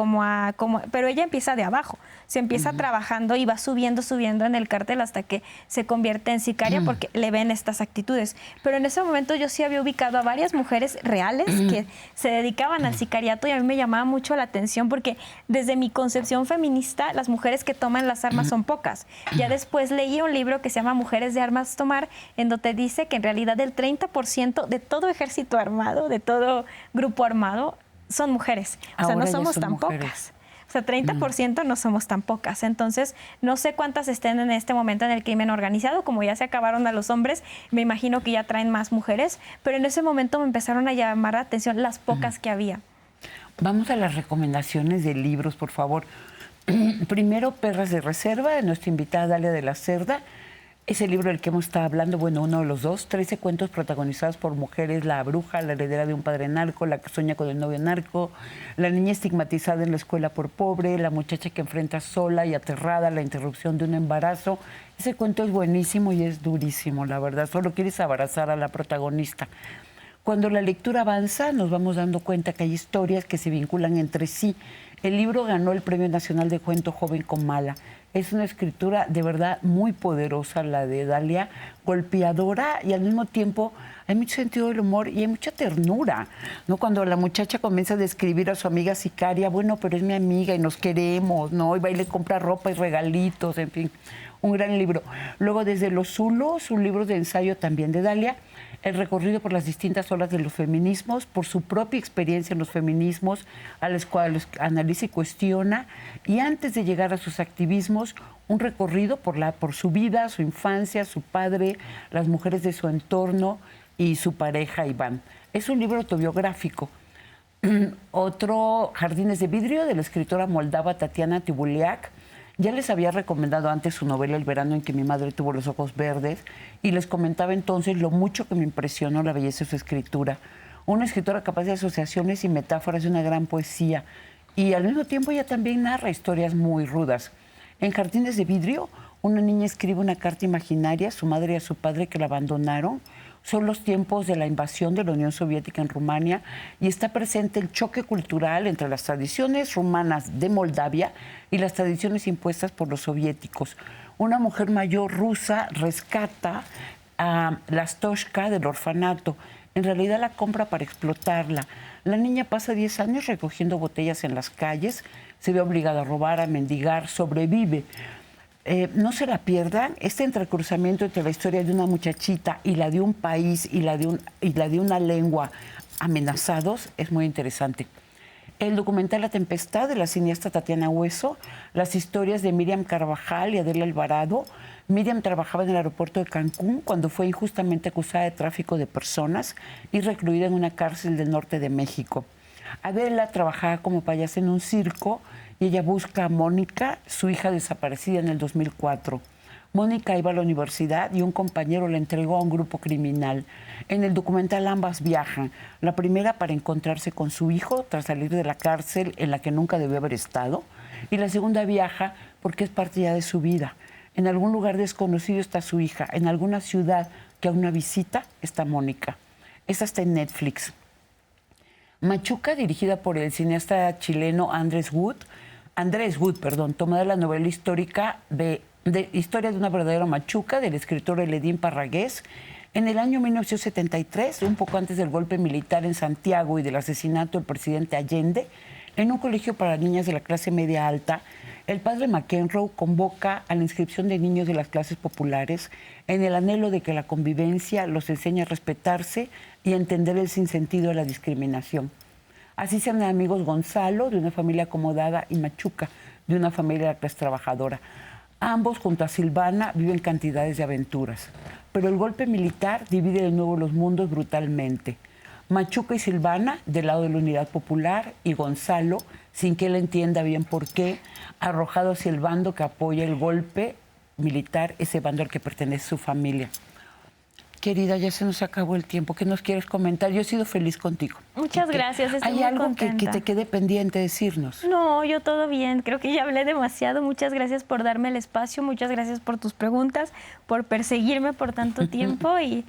pero ella empieza de abajo. Se empieza trabajando y va subiendo en el cártel hasta que se convierte en sicaria porque le ven estas actitudes. Pero en ese momento yo sí había ubicado a varias mujeres reales que se dedicaban al sicariato, y a mí me llamaba mucho la atención porque desde mi concepción feminista, las mujeres que toman las armas son pocas. Ya después leí un libro que se llama Mujeres de Armas Tomar, en donde dice que en realidad el 30% de todo ejército armado, de todo grupo armado, son mujeres. O sea, no somos tan pocas. O sea, 30% no somos tan pocas. Entonces, no sé cuántas estén en este momento en el crimen organizado. Como ya se acabaron a los hombres, me imagino que ya traen más mujeres. Pero en ese momento me empezaron a llamar la atención las pocas que había. Vamos a las recomendaciones de libros, por favor. Primero, Perras de Reserva, de nuestra invitada Dalia de la Cerda. Es el libro del que hemos estado hablando, bueno, uno de los dos, 13 cuentos protagonizados por mujeres: la bruja, la heredera de un padre narco, la que sueña con el novio narco, la niña estigmatizada en la escuela por pobre, la muchacha que enfrenta sola y aterrada la interrupción de un embarazo. Ese cuento es buenísimo y es durísimo, la verdad, solo quieres abrazar a la protagonista. Cuando la lectura avanza, nos vamos dando cuenta que hay historias que se vinculan entre sí. El libro ganó el Premio Nacional de Cuento Joven con Mala. Es una escritura de verdad muy poderosa, la de Dalia, golpeadora, y al mismo tiempo hay mucho sentido del humor y hay mucha ternura, ¿no? Cuando la muchacha comienza a describir a su amiga sicaria, bueno, pero es mi amiga y nos queremos, ¿no? Y va y le compra ropa y regalitos, en fin, un gran libro. Luego, Desde los Zulos, un libro de ensayo también de Dalia, el recorrido por las distintas olas de los feminismos, por su propia experiencia en los feminismos, a los cuales analiza y cuestiona, y antes de llegar a sus activismos, un recorrido por su vida, su infancia, su padre, las mujeres de su entorno y su pareja Iván. Es un libro autobiográfico. Otro, Jardines de Vidrio, de la escritora moldava Tatiana Tibuliak. Ya les había recomendado antes su novela El verano en que mi madre tuvo los ojos verdes, y les comentaba entonces lo mucho que me impresionó la belleza de su escritura. Una escritora capaz de asociaciones y metáforas de una gran poesía, y al mismo tiempo ella también narra historias muy rudas. En Jardines de Vidrio, una niña escribe una carta imaginaria a su madre y a su padre que la abandonaron. Son los tiempos de la invasión de la Unión Soviética en Rumania, y está presente el choque cultural entre las tradiciones rumanas de Moldavia y las tradiciones impuestas por los soviéticos. Una mujer mayor rusa rescata a Lastoshka del orfanato. En realidad la compra para explotarla. La niña pasa 10 años recogiendo botellas en las calles, se ve obligada a robar, a mendigar, sobrevive. No se la pierdan, este entrecruzamiento entre la historia de una muchachita y la de un país y la de una lengua amenazados es muy interesante. El documental La Tempestad, de la cineasta Tatiana Hueso, las historias de Miriam Carvajal y Adela Alvarado. Miriam trabajaba en el aeropuerto de Cancún cuando fue injustamente acusada de tráfico de personas y recluida en una cárcel del norte de México. Adela trabajaba como payasa en un circo, y ella busca a Mónica, su hija desaparecida en el 2004. Mónica iba a la universidad y un compañero la entregó a un grupo criminal. En el documental ambas viajan, la primera para encontrarse con su hijo tras salir de la cárcel en la que nunca debió haber estado, y la segunda viaja porque es parte ya de su vida. En algún lugar desconocido está su hija, en alguna ciudad que aún no visita está Mónica. Esta está en Netflix. Machuca, dirigida por el cineasta chileno Andrés Wood, tomada de la novela histórica de Historia de una verdadera machuca, del escritor Eledín Parragués. En el año 1973, un poco antes del golpe militar en Santiago y del asesinato del presidente Allende, en un colegio para niñas de la clase media alta, el padre McEnroe convoca a la inscripción de niños de las clases populares en el anhelo de que la convivencia los enseñe a respetarse y a entender el sinsentido de la discriminación. Así se hacen amigos Gonzalo, de una familia acomodada, y Machuca, de una familia de la clase trabajadora. Ambos, junto a Silvana, viven cantidades de aventuras. Pero el golpe militar divide de nuevo los mundos brutalmente. Machuca y Silvana, del lado de la Unidad Popular, y Gonzalo, sin que él entienda bien por qué, arrojado hacia el bando que apoya el golpe militar, ese bando al que pertenece su familia. Querida, ya se nos acabó el tiempo. ¿Qué nos quieres comentar? Yo he sido feliz contigo. Muchas gracias, estoy ¿Hay muy algo que contenta. te quede pendiente decirnos? No, yo todo bien. Creo que ya hablé demasiado. Muchas gracias por darme el espacio. Muchas gracias por tus preguntas, por perseguirme por tanto tiempo. ¿Y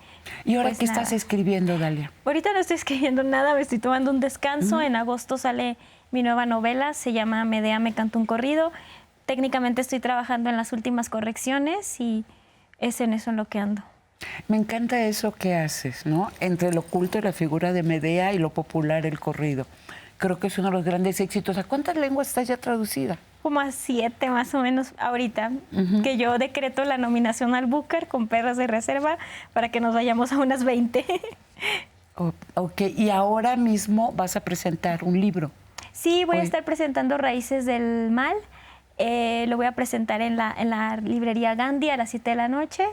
ahora pues qué nada. estás escribiendo, Dalia? Ahorita no estoy escribiendo nada, me estoy tomando un descanso. En agosto sale mi nueva novela, se llama Medea me canta un corrido. Técnicamente estoy trabajando en las últimas correcciones y es en eso en lo que ando. Me encanta eso que haces, ¿no? Entre lo oculto, la figura de Medea, y lo popular, el corrido. Creo que es uno de los grandes éxitos. ¿A cuántas lenguas está ya traducida? Como a 7 más o menos ahorita, que yo decreto la nominación al Booker con Perras de Reserva para que nos vayamos a unas 20. Ok, y ahora mismo vas a presentar un libro. Sí, voy a Hoy. estar presentando Raíces del Mal. Lo voy a presentar en la librería Gandhi a las 7 de la noche.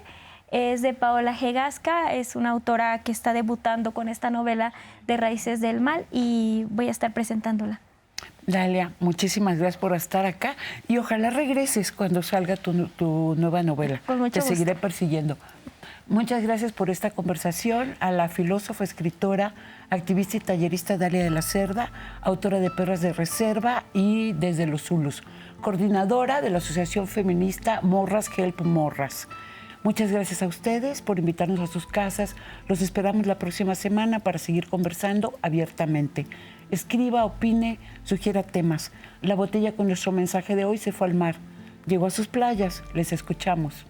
Es de Paola G. Gasca, es una autora que está debutando con esta novela de Raíces del Mal y voy a estar presentándola. Dalia, muchísimas gracias por estar acá y ojalá regreses cuando salga tu nueva novela. Con mucho Te gusto. seguiré persiguiendo. Muchas gracias por esta conversación a la filósofa, escritora, activista y tallerista Dalia de la Cerda, autora de Perras de Reserva y Desde los Zulus, coordinadora de la asociación feminista Morras Help Morras. Muchas gracias a ustedes por invitarnos a sus casas. Los esperamos la próxima semana para seguir conversando abiertamente. Escriba, opine, sugiera temas. La botella con nuestro mensaje de hoy se fue al mar. Llegó a sus playas. Les escuchamos.